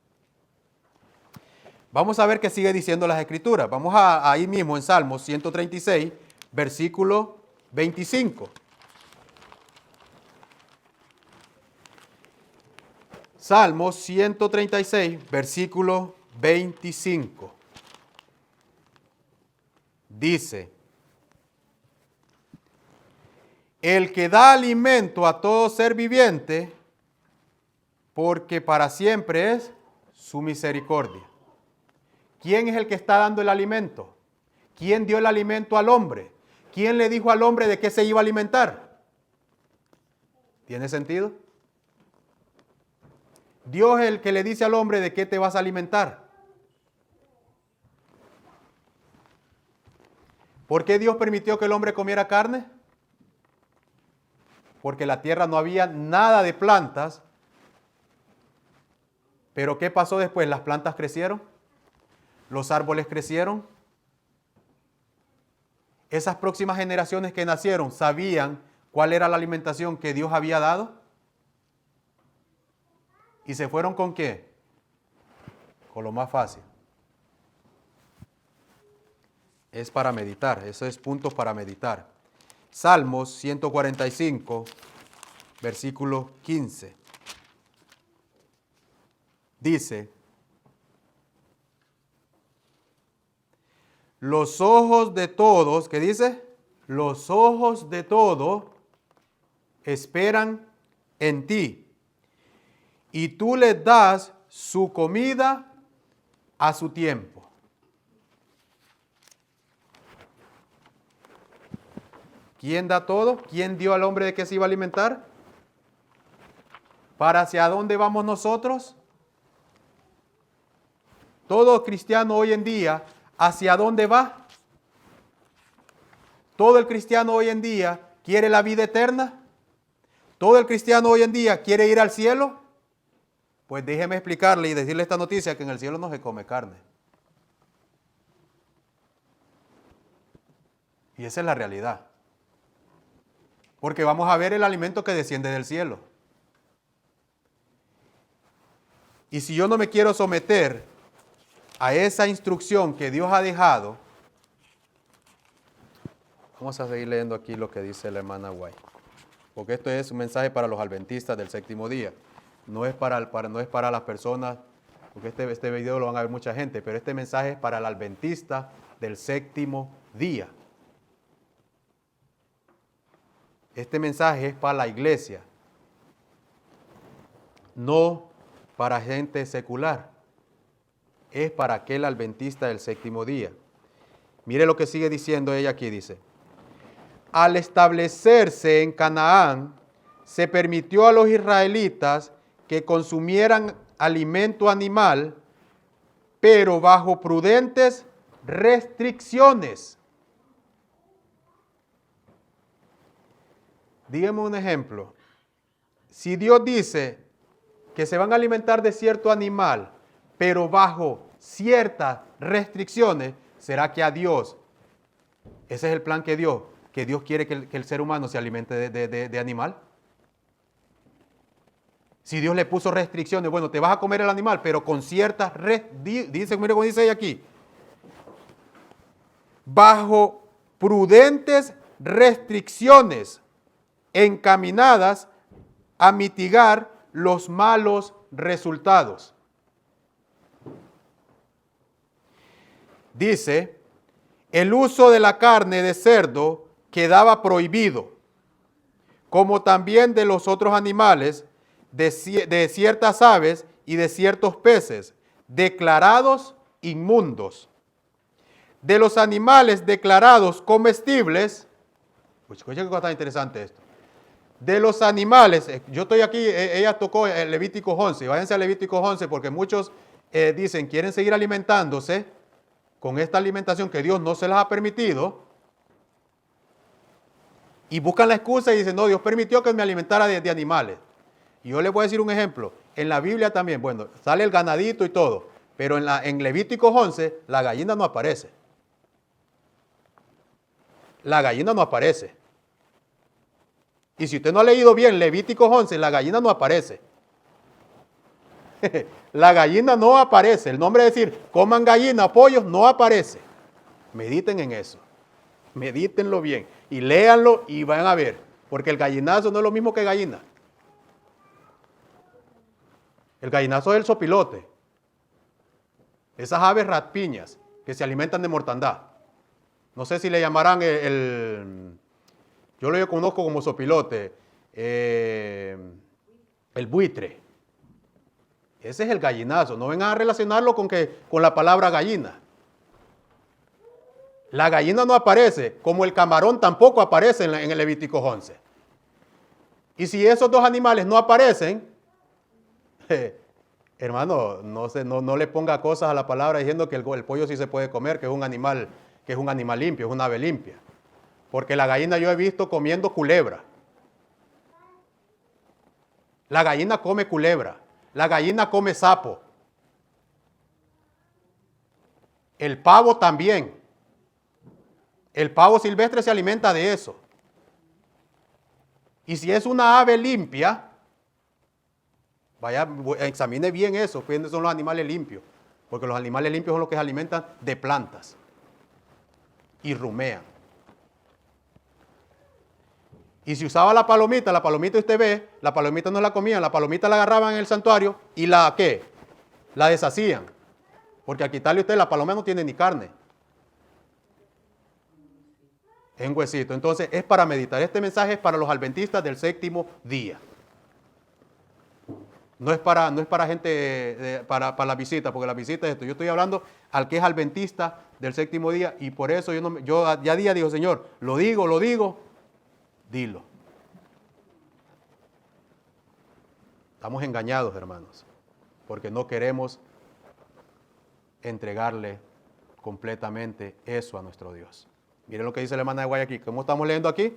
Vamos a ver qué sigue diciendo las Escrituras. Vamos ahí mismo en Salmos 136, versículo 25. Salmos 136, versículo 25. Dice, el que da alimento a todo ser viviente, porque para siempre es su misericordia. ¿Quién es el que está dando el alimento? ¿Quién dio el alimento al hombre? ¿Quién le dijo al hombre de qué se iba a alimentar? ¿Tiene sentido? Dios es el que le dice al hombre de qué te vas a alimentar. ¿Por qué Dios permitió que el hombre comiera carne? Porque en la tierra no había nada de plantas. Pero ¿qué pasó después? Las plantas crecieron. Los árboles crecieron. Esas próximas generaciones que nacieron sabían cuál era la alimentación que Dios había dado. ¿Y se fueron con qué? Con lo más fácil. Es para meditar, eso es puntos para meditar. Salmos 145, versículo 15. Dice, los ojos de todos, ¿qué dice? Los ojos de todos esperan en ti, y tú les das su comida a su tiempo. ¿Quién da todo? ¿Quién dio al hombre de qué se iba a alimentar? ¿Para hacia dónde vamos nosotros? Todo cristiano hoy en día, ¿hacia dónde va? Todo el cristiano hoy en día quiere la vida eterna. Todo el cristiano hoy en día quiere ir al cielo. Pues déjeme explicarle y decirle esta noticia, que en el cielo no se come carne. Y esa es la realidad. Porque vamos a ver el alimento que desciende del cielo. Y si yo no me quiero someter a esa instrucción que Dios ha dejado, vamos a seguir leyendo aquí lo que dice la hermana White. Porque esto es un mensaje para los adventistas del séptimo día. No es para las personas, porque este video lo van a ver mucha gente, pero este mensaje es para el adventista del séptimo día. Este mensaje es para la iglesia, no para gente secular. Es para aquel adventista del séptimo día. Mire lo que sigue diciendo ella aquí, dice: al establecerse en Canaán, se permitió a los israelitas que consumieran alimento animal, pero bajo prudentes restricciones. Dígame un ejemplo. Si Dios dice que se van a alimentar de cierto animal, pero bajo ciertas restricciones, ¿será que a Dios, ese es el plan que Dios quiere que el ser humano se alimente de animal? Si Dios le puso restricciones, bueno, te vas a comer el animal, pero con ciertas dice, mire cómo dice ahí aquí, bajo prudentes restricciones encaminadas a mitigar los malos resultados. Dice, el uso de la carne de cerdo quedaba prohibido, como también de los otros animales, de ciertas aves y de ciertos peces, declarados inmundos. De los animales declarados comestibles, escucha que cosa interesante esto. De los animales, yo estoy aquí, ella tocó el Levítico 11, váyanse a Levítico 11 porque muchos dicen, quieren seguir alimentándose con esta alimentación que Dios no se las ha permitido, y buscan la excusa y dicen, no, Dios permitió que me alimentara de animales. Y yo les voy a decir un ejemplo, en la Biblia también, bueno, sale el ganadito y todo, pero en Levítico 11 la gallina no aparece. La gallina no aparece. Y si usted no ha leído bien Levítico 11, la gallina no aparece. La gallina no aparece. El nombre de decir, coman gallina, pollos, no aparece. Mediten en eso. Medítenlo bien. Y léanlo y van a ver. Porque el gallinazo no es lo mismo que gallina. El gallinazo es el sopilote. Esas aves rapiñas que se alimentan de mortandad. No sé si le llamarán yo lo conozco como sopilote, el buitre. Ese es el gallinazo. No vengan a relacionarlo con la palabra gallina. La gallina no aparece, como el camarón tampoco aparece en el Levítico 11. Y si esos dos animales no aparecen, hermano, no le ponga cosas a la palabra diciendo que el pollo sí se puede comer, que es un animal limpio, es un ave limpia. Porque la gallina yo he visto comiendo culebra. La gallina come culebra. La gallina come sapo. El pavo también. El pavo silvestre se alimenta de eso. Y si es una ave limpia, vaya, examine bien eso, ¿quiénes son los animales limpios? Porque los animales limpios son los que se alimentan de plantas y rumean. Y si usaba la palomita usted ve, la palomita no la comían, la palomita la agarraban en el santuario y la deshacían. Porque al quitarle usted, la paloma no tiene ni carne. Es un huesito. Entonces es para meditar. Este mensaje es para los adventistas del séptimo día. No es para gente, para la visita, porque la visita es esto. Yo estoy hablando al que es adventista del séptimo día y por eso yo ya día digo, Señor, lo digo, dilo. Estamos engañados, hermanos, porque no queremos entregarle completamente eso a nuestro Dios. Miren lo que dice la hermana de Guayaquil. ¿Cómo estamos leyendo aquí?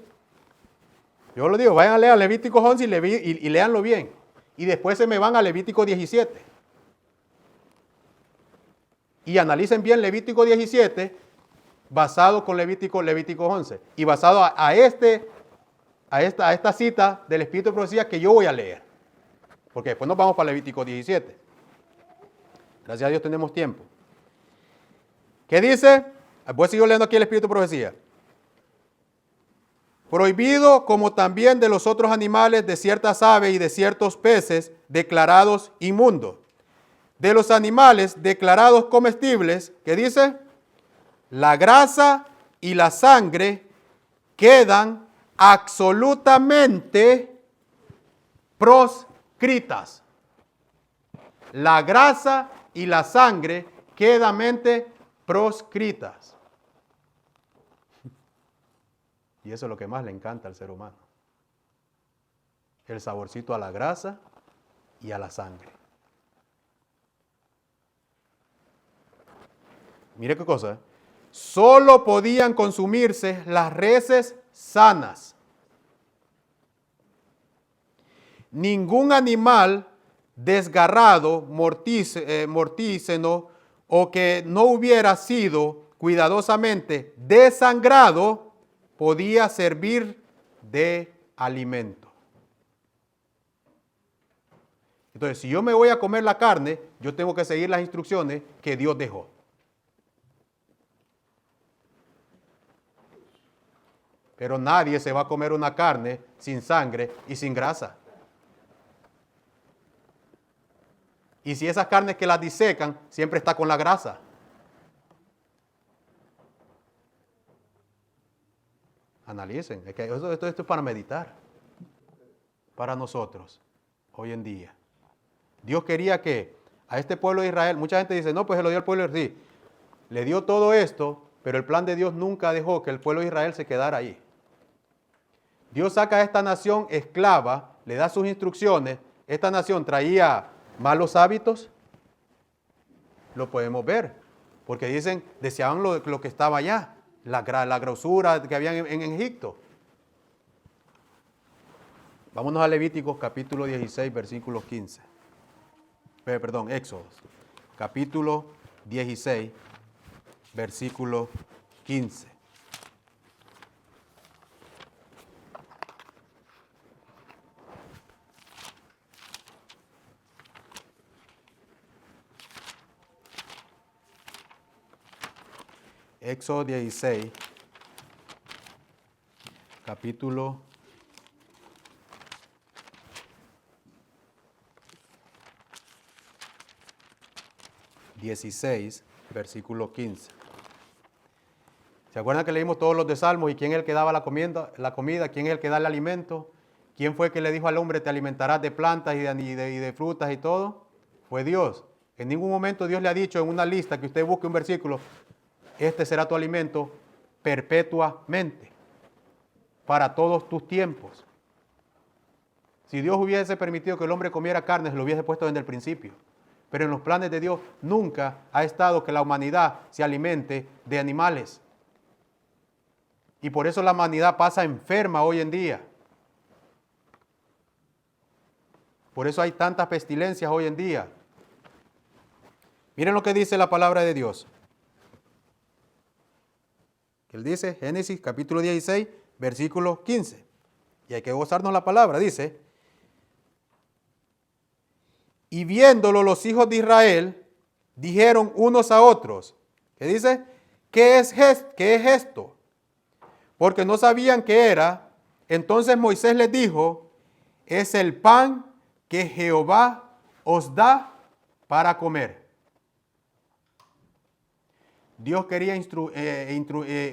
Yo lo digo, vayan a leer Levítico 11 y léanlo bien.
y después se me van a Levítico 17. Y analicen bien Levítico 17 basado con Levítico 11 y basado a esta cita del Espíritu de Profecía que yo voy a leer. Porque después nos vamos para Levítico 17. Gracias a Dios tenemos tiempo. ¿Qué dice? Voy a seguir leyendo aquí el Espíritu de Profecía. Prohibido como también de los otros animales, de ciertas aves y de ciertos peces declarados inmundos. De los animales declarados comestibles, ¿qué dice? La grasa y la sangre quedan absolutamente proscritas. La grasa y la sangre quedan proscritas. Y eso es lo que más le encanta al ser humano. El saborcito a la grasa y a la sangre. Mire qué cosa. Solo podían consumirse las reses sanas. Ningún animal desgarrado, mortíceno o que no hubiera sido cuidadosamente desangrado podía servir de alimento. Entonces, si yo me voy a comer la carne, yo tengo que seguir las instrucciones que Dios dejó. Pero nadie se va a comer una carne sin sangre y sin grasa. Y si esas carnes que las disecan, siempre está con la grasa. Analicen, es que esto es para meditar. Para nosotros, hoy en día. Dios quería que a este pueblo de Israel, mucha gente dice, no, pues se lo dio al pueblo de Israel. Sí, le dio todo esto, pero el plan de Dios nunca dejó que el pueblo de Israel se quedara ahí. Dios saca a esta nación esclava, le da sus instrucciones. Esta nación traía malos hábitos. Lo podemos ver, porque dicen, deseaban lo que estaba allá. La grosura que había en Egipto. Vámonos a Levíticos capítulo 16, versículos 15. Éxodos. Capítulo 16, versículo 15. Éxodo 16, capítulo 16, versículo 15. ¿Se acuerdan que leímos todos los de Salmos y quién es el que daba la comida, quién es el que da el alimento? ¿Quién fue el que le dijo al hombre, te alimentarás de plantas y de frutas y todo? Fue Dios. En ningún momento Dios le ha dicho en una lista que usted busque un versículo, este será tu alimento perpetuamente, para todos tus tiempos. Si Dios hubiese permitido que el hombre comiera carne, se lo hubiese puesto desde el principio. Pero en los planes de Dios nunca ha estado que la humanidad se alimente de animales. Y por eso la humanidad pasa enferma hoy en día. Por eso hay tantas pestilencias hoy en día. Miren lo que dice la palabra de Dios. Él dice, Génesis capítulo 16, versículo 15. Y hay que gozarnos la palabra. Dice, y viéndolo los hijos de Israel, dijeron unos a otros. ¿Qué dice? ¿Qué es esto? Porque no sabían qué era. Entonces Moisés les dijo, es el pan que Jehová os da para comer. Dios quería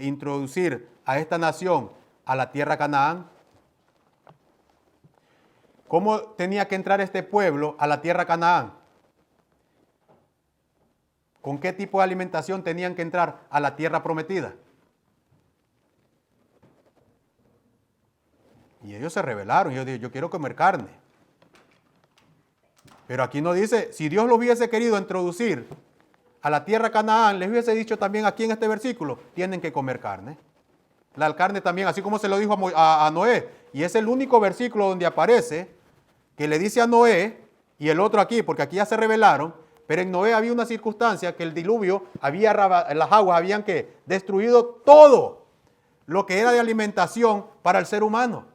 introducir a esta nación a la tierra Canaán. ¿Cómo tenía que entrar este pueblo a la tierra Canaán? ¿Con qué tipo de alimentación tenían que entrar a la tierra prometida? Y ellos se rebelaron. Yo quiero comer carne. Pero aquí no dice, si Dios lo hubiese querido introducir a la tierra Canaán, les hubiese dicho también aquí en este versículo, tienen que comer carne. La carne también, así como se lo dijo a Noé. Y es el único versículo donde aparece que le dice a Noé, y el otro aquí, porque aquí ya se revelaron, pero en Noé había una circunstancia que el diluvio, las aguas habían que destruido todo lo que era de alimentación para el ser humano.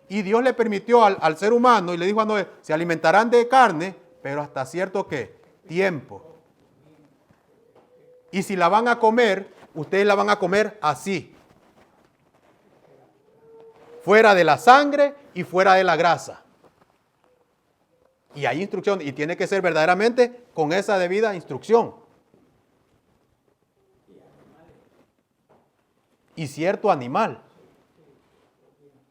Y Dios le permitió al ser humano y le dijo a Noé, se alimentarán de carne, pero hasta cierto ¿qué? Tiempo. Y si la van a comer, ustedes la van a comer así. Fuera de la sangre y fuera de la grasa. Y hay instrucción, y tiene que ser verdaderamente con esa debida instrucción. Y cierto animal.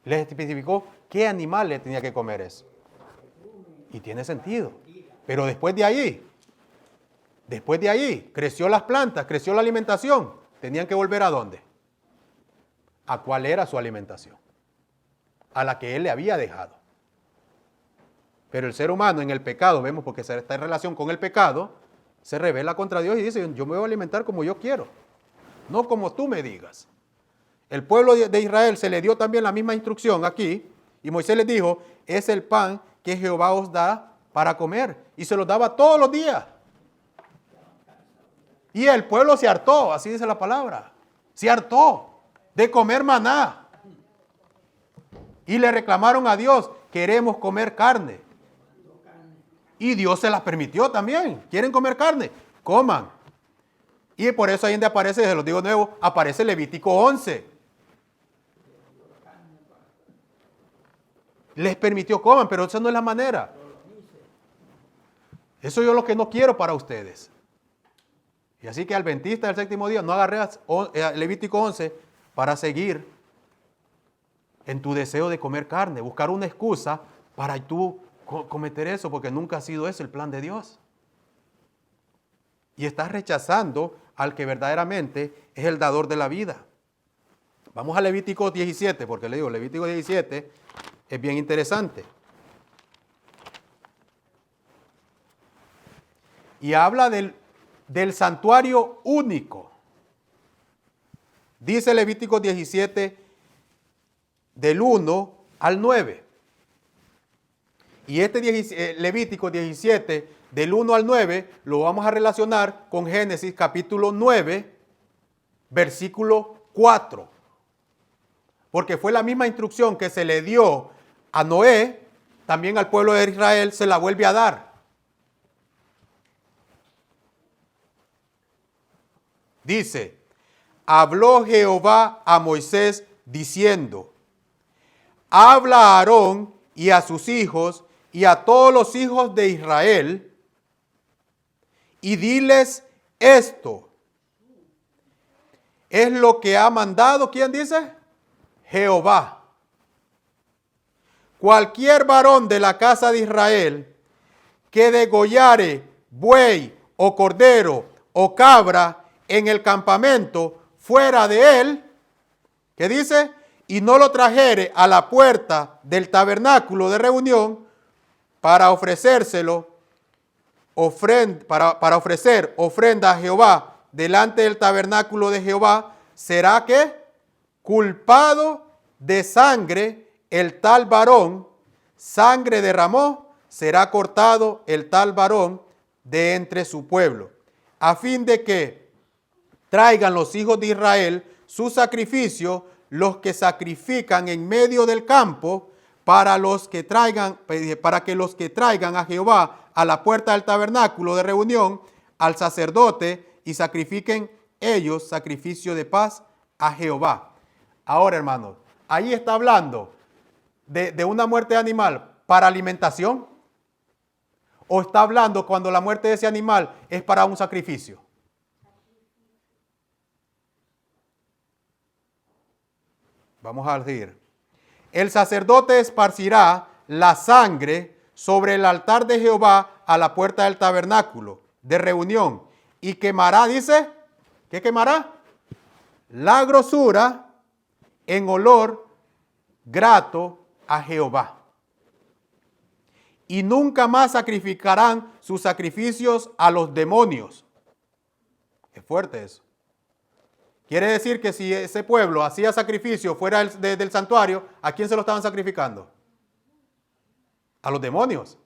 Les especificó qué animal le tenía que comer eso. Y tiene sentido. Pero después de ahí, creció las plantas, creció la alimentación. Tenían que volver ¿a dónde? ¿A cuál era su alimentación? A la que él le había dejado. Pero el ser humano en el pecado, vemos porque está en relación con el pecado, se rebela contra Dios y dice, yo me voy a alimentar como yo quiero, no como tú me digas. El pueblo de Israel se le dio también la misma instrucción aquí, y Moisés les dijo, es el pan que Jehová os da para comer, y se los daba todos los días. Y el pueblo se hartó, así dice la palabra, se hartó de comer maná. Y le reclamaron a Dios, queremos comer carne. Y Dios se las permitió también. ¿Quieren comer carne? Coman. Y por eso ahí donde aparece, se los digo de nuevo, aparece Levítico 11. Les permitió coman, pero esa no es la manera. Eso yo lo que no quiero para ustedes. Y así que adventista del séptimo día, no agarres Levítico 11 para seguir en tu deseo de comer carne, buscar una excusa para tú cometer eso, porque nunca ha sido ese el plan de Dios. Y estás rechazando al que verdaderamente es el dador de la vida. Vamos a Levítico 17, porque le digo, Levítico 17 es bien interesante. Y habla del santuario único. Dice Levítico 17, del 1 al 9. Y Levítico 17, del 1 al 9, lo vamos a relacionar con Génesis capítulo 9, versículo 4. Porque fue la misma instrucción que se le dio a Noé, también al pueblo de Israel se la vuelve a dar. Dice, habló Jehová a Moisés diciendo, habla a Aarón y a sus hijos y a todos los hijos de Israel y diles esto. Es lo que ha mandado, ¿quién dice? Jehová. Cualquier varón de la casa de Israel que degollare buey o cordero o cabra en el campamento fuera de él, ¿qué dice? Y no lo trajere a la puerta del tabernáculo de reunión para ofrecérselo, para ofrecer ofrenda a Jehová delante del tabernáculo de Jehová, será que culpado de sangre el tal varón, sangre derramó, será cortado el tal varón de entre su pueblo, a fin de que traigan los hijos de Israel su sacrificio, los que sacrifican en medio del campo, para que los que traigan a Jehová a la puerta del tabernáculo de reunión al sacerdote y sacrifiquen ellos sacrificio de paz a Jehová. Ahora, hermanos, ahí está hablando de una muerte animal para alimentación, o está hablando cuando la muerte de ese animal es para un sacrificio. Vamos a decir, el sacerdote esparcirá la sangre sobre el altar de Jehová a la puerta del tabernáculo de reunión y quemará, dice, ¿qué quemará? La grosura en olor grato a Jehová. Y nunca más sacrificarán sus sacrificios a los demonios. Es fuerte eso. Quiere decir que si ese pueblo hacía sacrificio fuera del santuario, ¿a quién se lo estaban sacrificando? A los demonios.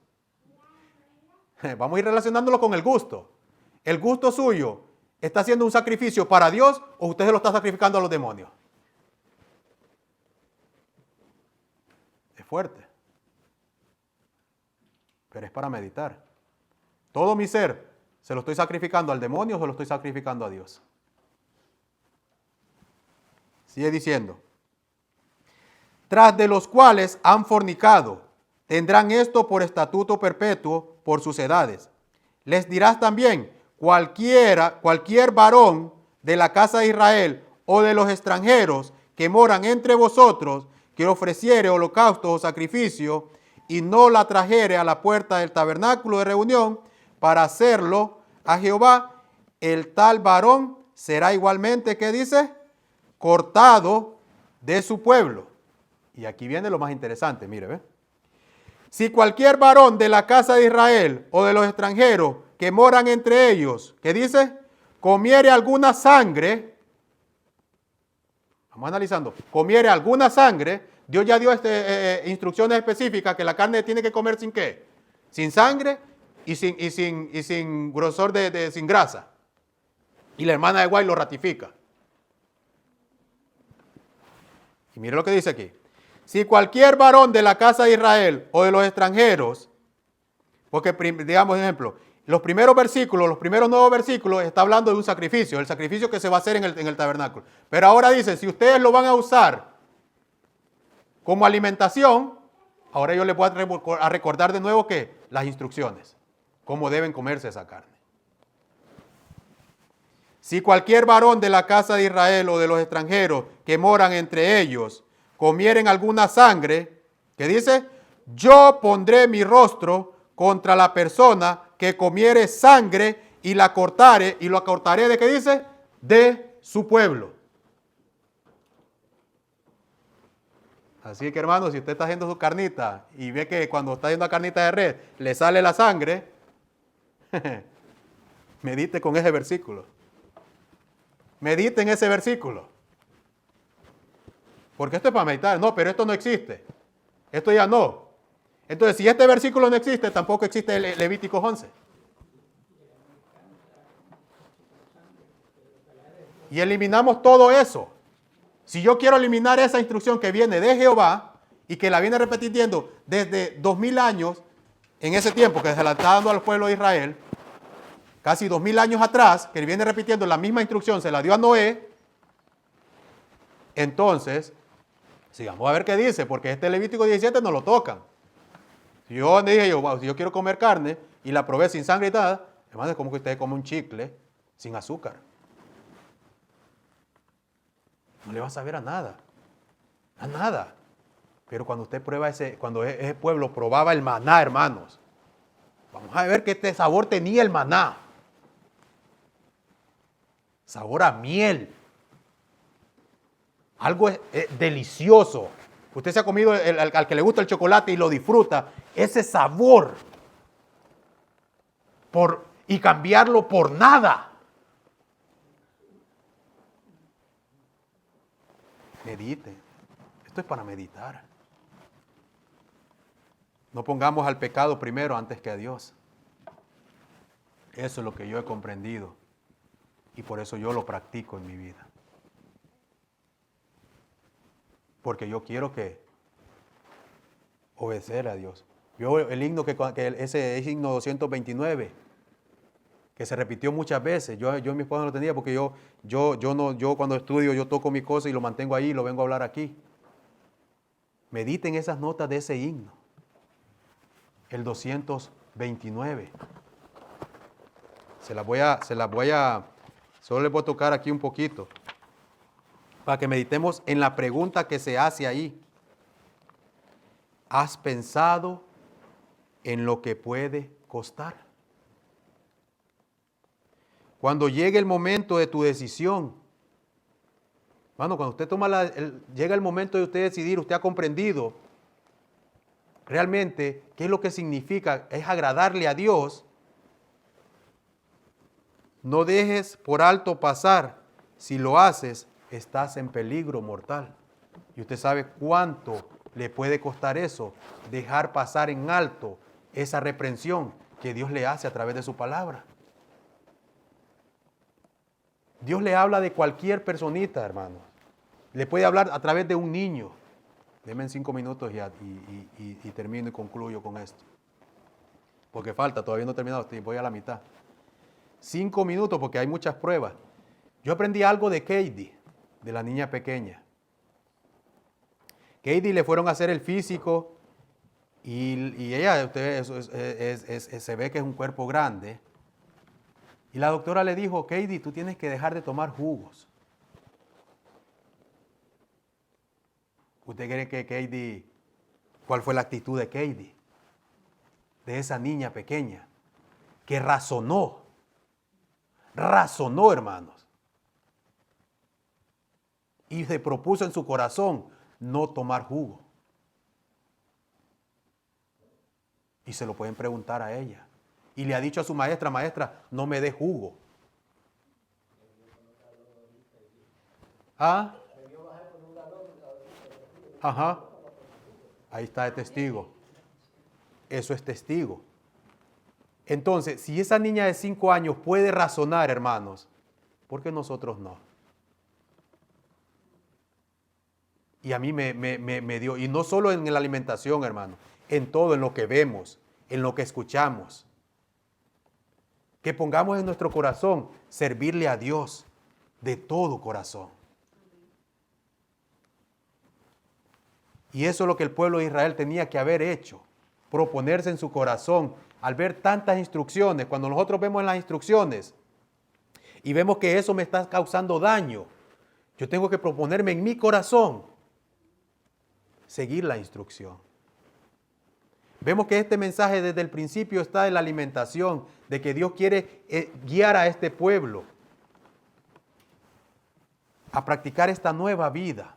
Vamos a ir relacionándolo con el gusto. ¿El gusto suyo está haciendo un sacrificio para Dios o usted se lo está sacrificando a los demonios? Es fuerte. Pero es para meditar. Todo mi ser, ¿se lo estoy sacrificando al demonio o se lo estoy sacrificando a Dios? Sigue diciendo. Tras de los cuales han fornicado, tendrán esto por estatuto perpetuo por sus edades. Les dirás también, cualquier varón de la casa de Israel o de los extranjeros que moran entre vosotros, que ofreciere holocausto o sacrificio y no la trajere a la puerta del tabernáculo de reunión para hacerlo a Jehová, el tal varón será igualmente, ¿qué dice? Cortado de su pueblo. Y aquí viene lo más interesante, mire, ¿ve? Si cualquier varón de la casa de Israel o de los extranjeros que moran entre ellos, ¿qué dice? Comiere alguna sangre, vamos analizando, comiere alguna sangre, Dios ya dio instrucciones específicas que la carne tiene que comer sin qué, sin sangre y sin grosor sin grasa. Y la hermana de White lo ratifica. Y mire lo que dice aquí. Si cualquier varón de la casa de Israel o de los extranjeros, porque digamos, ejemplo, los primeros versículos, los primeros 9 versículos, está hablando de un sacrificio, el sacrificio que se va a hacer en el tabernáculo. Pero ahora dice, si ustedes lo van a usar como alimentación, ahora yo les voy a recordar de nuevo que las instrucciones, cómo deben comerse esa carne. Si cualquier varón de la casa de Israel o de los extranjeros que moran entre ellos comieren alguna sangre, que dice, yo pondré mi rostro contra la persona que comiere sangre y la cortare, y lo cortaré de, ¿qué dice? De su pueblo. Así que, hermano, si usted está haciendo su carnita y ve que cuando está haciendo la carnita de res le sale la sangre, medite con ese versículo. Medite en ese versículo. Porque esto es para meditar. No, pero esto no existe. Esto ya no. Entonces, si este versículo no existe, tampoco existe el Levítico 11. Y eliminamos todo eso. Si yo quiero eliminar esa instrucción que viene de Jehová y que la viene repitiendo desde 2000 años, en ese tiempo que se la está dando al pueblo de Israel, casi 2000 años atrás, que viene repitiendo la misma instrucción, se la dio a Noé, entonces, sigamos a ver qué dice, porque este Levítico 17 no lo tocan. Si yo dije si yo quiero comer carne y la probé sin sangre y nada, hermano, es como que usted come un chicle sin azúcar. No le va a saber a nada. A nada. Pero cuando usted prueba cuando ese pueblo probaba el maná, hermanos, vamos a ver qué sabor tenía el maná. Sabor a miel. Algo delicioso. Usted se ha comido al que le gusta el chocolate y lo disfruta. Ese sabor. Y cambiarlo por nada. Medite. Esto es para meditar. No pongamos al pecado primero antes que a Dios. Eso es lo que yo he comprendido. Y por eso yo lo practico en mi vida. Porque yo quiero obedecer a Dios. Yo el himno ese himno 229, que se repitió muchas veces. Yo mi esposa no lo tenía porque yo cuando estudio yo toco mi cosa y lo mantengo ahí y lo vengo a hablar aquí. Mediten esas notas de ese himno. El 229. Solo les voy a tocar aquí un poquito. Para que meditemos en la pregunta que se hace ahí. ¿Has pensado en lo que puede costar? Cuando llegue el momento de tu decisión, cuando usted llega el momento de usted decidir, usted ha comprendido realmente qué es lo que significa, es agradarle a Dios. No dejes por alto pasar. Si lo haces, estás en peligro mortal. Y usted sabe cuánto le puede costar eso, dejar pasar en alto esa reprensión que Dios le hace a través de su palabra. Dios le habla de cualquier personita, hermanos. Le puede hablar a través de un niño. Denme 5 minutos y termino y concluyo con esto. Porque falta, todavía no he terminado, voy a la mitad. 5 minutos porque hay muchas pruebas. Yo aprendí algo de Katie, de la niña pequeña. Katie le fueron a hacer el físico y ella, se ve que es un cuerpo grande. Y la doctora le dijo, Katie, tú tienes que dejar de tomar jugos. ¿Usted cree que Katie, cuál fue la actitud de Katie? De esa niña pequeña, que razonó, hermanos. Y se propuso en su corazón no tomar jugo. Y se lo pueden preguntar a ella. Y le ha dicho a su maestra, maestra, no me dé jugo. ¿Ah? Ajá. Ahí está el testigo. Eso es testigo. Entonces, si esa niña de 5 años puede razonar, hermanos, ¿por qué nosotros no? Y a mí me dio, y no solo en la alimentación, hermano, en todo, en lo que vemos, en lo que escuchamos. Que pongamos en nuestro corazón servirle a Dios de todo corazón. Y eso es lo que el pueblo de Israel tenía que haber hecho, proponerse en su corazón al ver tantas instrucciones. Cuando nosotros vemos las instrucciones y vemos que eso me está causando daño, yo tengo que proponerme en mi corazón seguir la instrucción. Vemos que este mensaje desde el principio está en la alimentación, de que Dios quiere guiar a este pueblo a practicar esta nueva vida.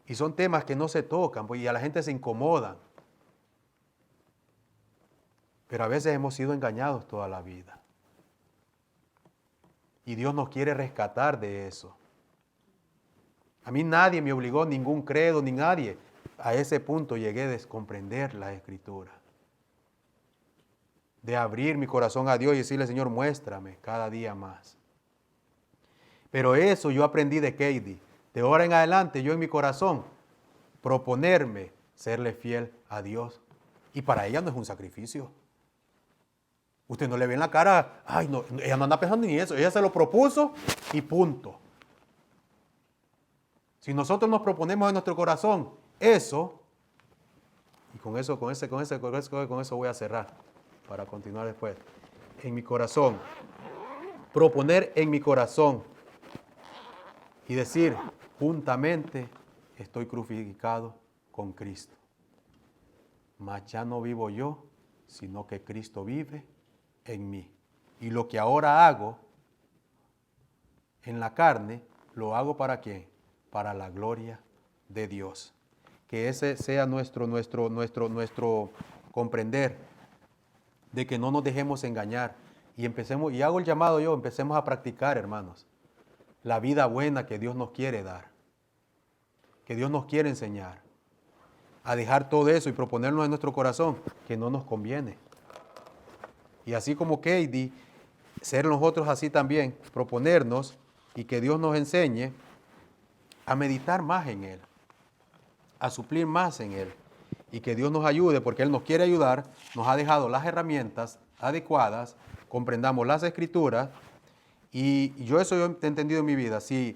Y son temas que no se tocan, pues, y a la gente se incomodan. Pero a veces hemos sido engañados toda la vida. Y Dios nos quiere rescatar de eso. A mí nadie me obligó, ningún credo, ni nadie. A ese punto llegué a descomprender la Escritura. De abrir mi corazón a Dios y decirle, Señor, muéstrame cada día más. Pero eso yo aprendí de Katie. De ahora en adelante, yo en mi corazón, proponerme serle fiel a Dios. Y para ella no es un sacrificio. Usted no le ve en la cara, ay, no, ella no anda pensando ni eso. Ella se lo propuso y punto. Si nosotros nos proponemos en nuestro corazón eso, y con eso voy a cerrar para continuar después. En mi corazón, proponer en mi corazón y decir, juntamente estoy crucificado con Cristo. Mas ya no vivo yo, sino que Cristo vive en mí. Y lo que ahora hago en la carne, lo hago ¿para quién? Para la gloria de Dios. Que ese sea nuestro comprender, de que no nos dejemos engañar y empecemos, y hago el llamado yo, empecemos a practicar, hermanos, la vida buena que Dios nos quiere dar, que Dios nos quiere enseñar, a dejar todo eso y proponernos en nuestro corazón que no nos conviene. Y así como Katie, ser nosotros así también, proponernos y que Dios nos enseñe a meditar más en Él, a suplir más en Él, y que Dios nos ayude, porque Él nos quiere ayudar, nos ha dejado las herramientas adecuadas, comprendamos las Escrituras, y eso yo he entendido en mi vida. Si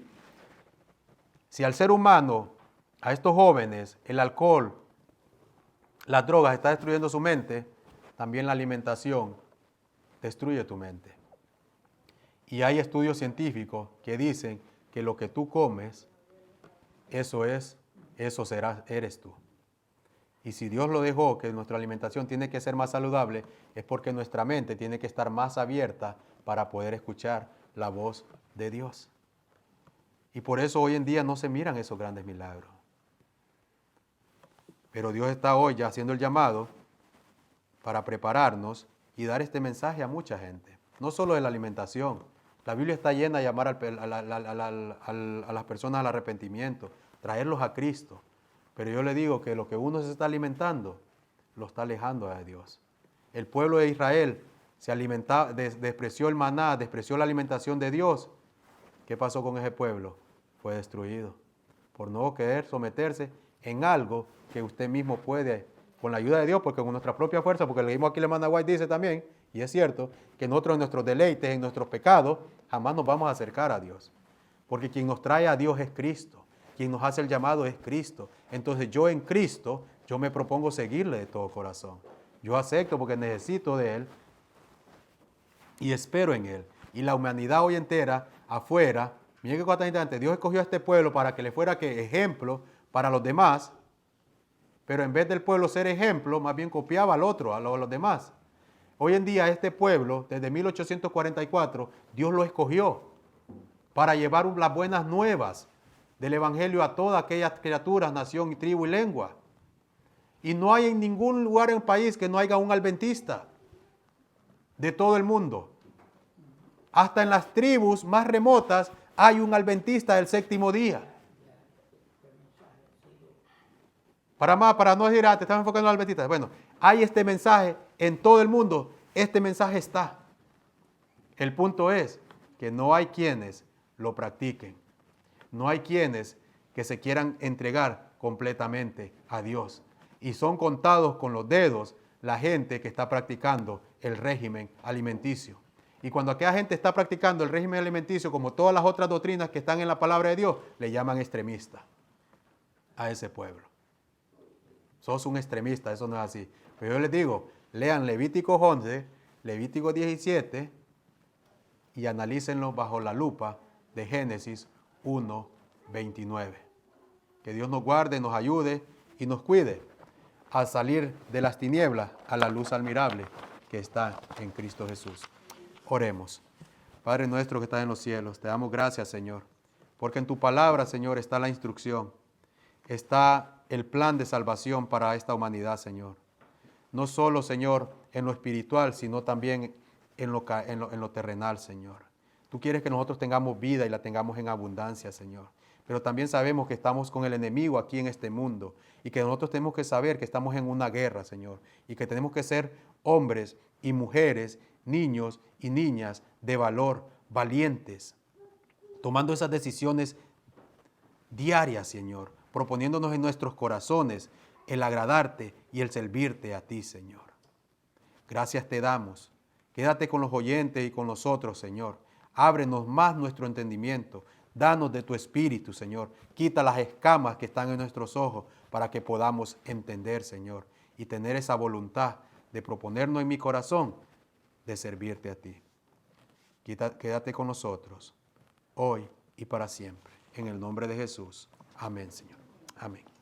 al ser humano, a estos jóvenes, el alcohol, las drogas está destruyendo su mente, también la alimentación destruye tu mente. Y hay estudios científicos que dicen que lo que tú comes, eso eres tú. Y si Dios lo dejó, que nuestra alimentación tiene que ser más saludable, es porque nuestra mente tiene que estar más abierta para poder escuchar la voz de Dios. Y por eso hoy en día no se miran esos grandes milagros. Pero Dios está hoy ya haciendo el llamado para prepararnos y dar este mensaje a mucha gente. No solo de la alimentación. La Biblia está llena de llamar a las personas al arrepentimiento, traerlos a Cristo. Pero yo le digo que lo que uno se está alimentando, lo está alejando de Dios. El pueblo de Israel se alimentaba, despreció el maná, despreció la alimentación de Dios. ¿Qué pasó con ese pueblo? Fue destruido por no querer someterse en algo que usted mismo puede, con la ayuda de Dios, porque con nuestra propia fuerza, porque leímos aquí, Hermana White dice también, y es cierto, que nosotros en nuestros deleites, en nuestros pecados, jamás nos vamos a acercar a Dios. Porque quien nos trae a Dios es Cristo, quien nos hace el llamado es Cristo. Entonces yo en Cristo, yo me propongo seguirle de todo corazón. Yo acepto porque necesito de Él y espero en Él. Y la humanidad hoy entera, afuera, miren qué cosa tan interesante, Dios escogió a este pueblo para que le fuera que ejemplo para los demás, pero en vez del pueblo ser ejemplo, más bien copiaba al otro, a los demás. Hoy en día este pueblo, desde 1844, Dios lo escogió para llevar las buenas nuevas del Evangelio a todas aquellas criaturas, nación, tribu y lengua. Y no hay en ningún lugar en el país que no haya un adventista de todo el mundo. Hasta en las tribus más remotas hay un adventista del séptimo día. Para no decir, te estás enfocando en los adventistas. Bueno, hay este mensaje en todo el mundo. Este mensaje está. El punto es que no hay quienes lo practiquen. No hay quienes que se quieran entregar completamente a Dios. Y son contados con los dedos la gente que está practicando el régimen alimenticio. Y cuando aquella gente está practicando el régimen alimenticio, como todas las otras doctrinas que están en la palabra de Dios, le llaman extremista a ese pueblo. Sos un extremista, eso no es así. Pero yo les digo, lean Levítico 11, Levítico 17 y analícenlo bajo la lupa de Génesis 1, 29. Que Dios nos guarde, nos ayude y nos cuide a salir de las tinieblas a la luz admirable que está en Cristo Jesús. Oremos. Padre nuestro que estás en los cielos, te damos gracias, Señor, porque en tu palabra, Señor, está la instrucción, está el plan de salvación para esta humanidad, Señor. No solo, Señor, en lo espiritual, sino también en lo terrenal, Señor. Tú quieres que nosotros tengamos vida y la tengamos en abundancia, Señor. Pero también sabemos que estamos con el enemigo aquí en este mundo y que nosotros tenemos que saber que estamos en una guerra, Señor, y que tenemos que ser hombres y mujeres, niños y niñas de valor, valientes, tomando esas decisiones diarias, Señor, proponiéndonos en nuestros corazones el agradarte y el servirte a ti, Señor. Gracias te damos. Quédate con los oyentes y con nosotros, Señor. Ábrenos más nuestro entendimiento. Danos de tu espíritu, Señor. Quita las escamas que están en nuestros ojos para que podamos entender, Señor, y tener esa voluntad de proponernos en mi corazón de servirte a ti. Quédate con nosotros hoy y para siempre. En el nombre de Jesús. Amén, Señor. Amén.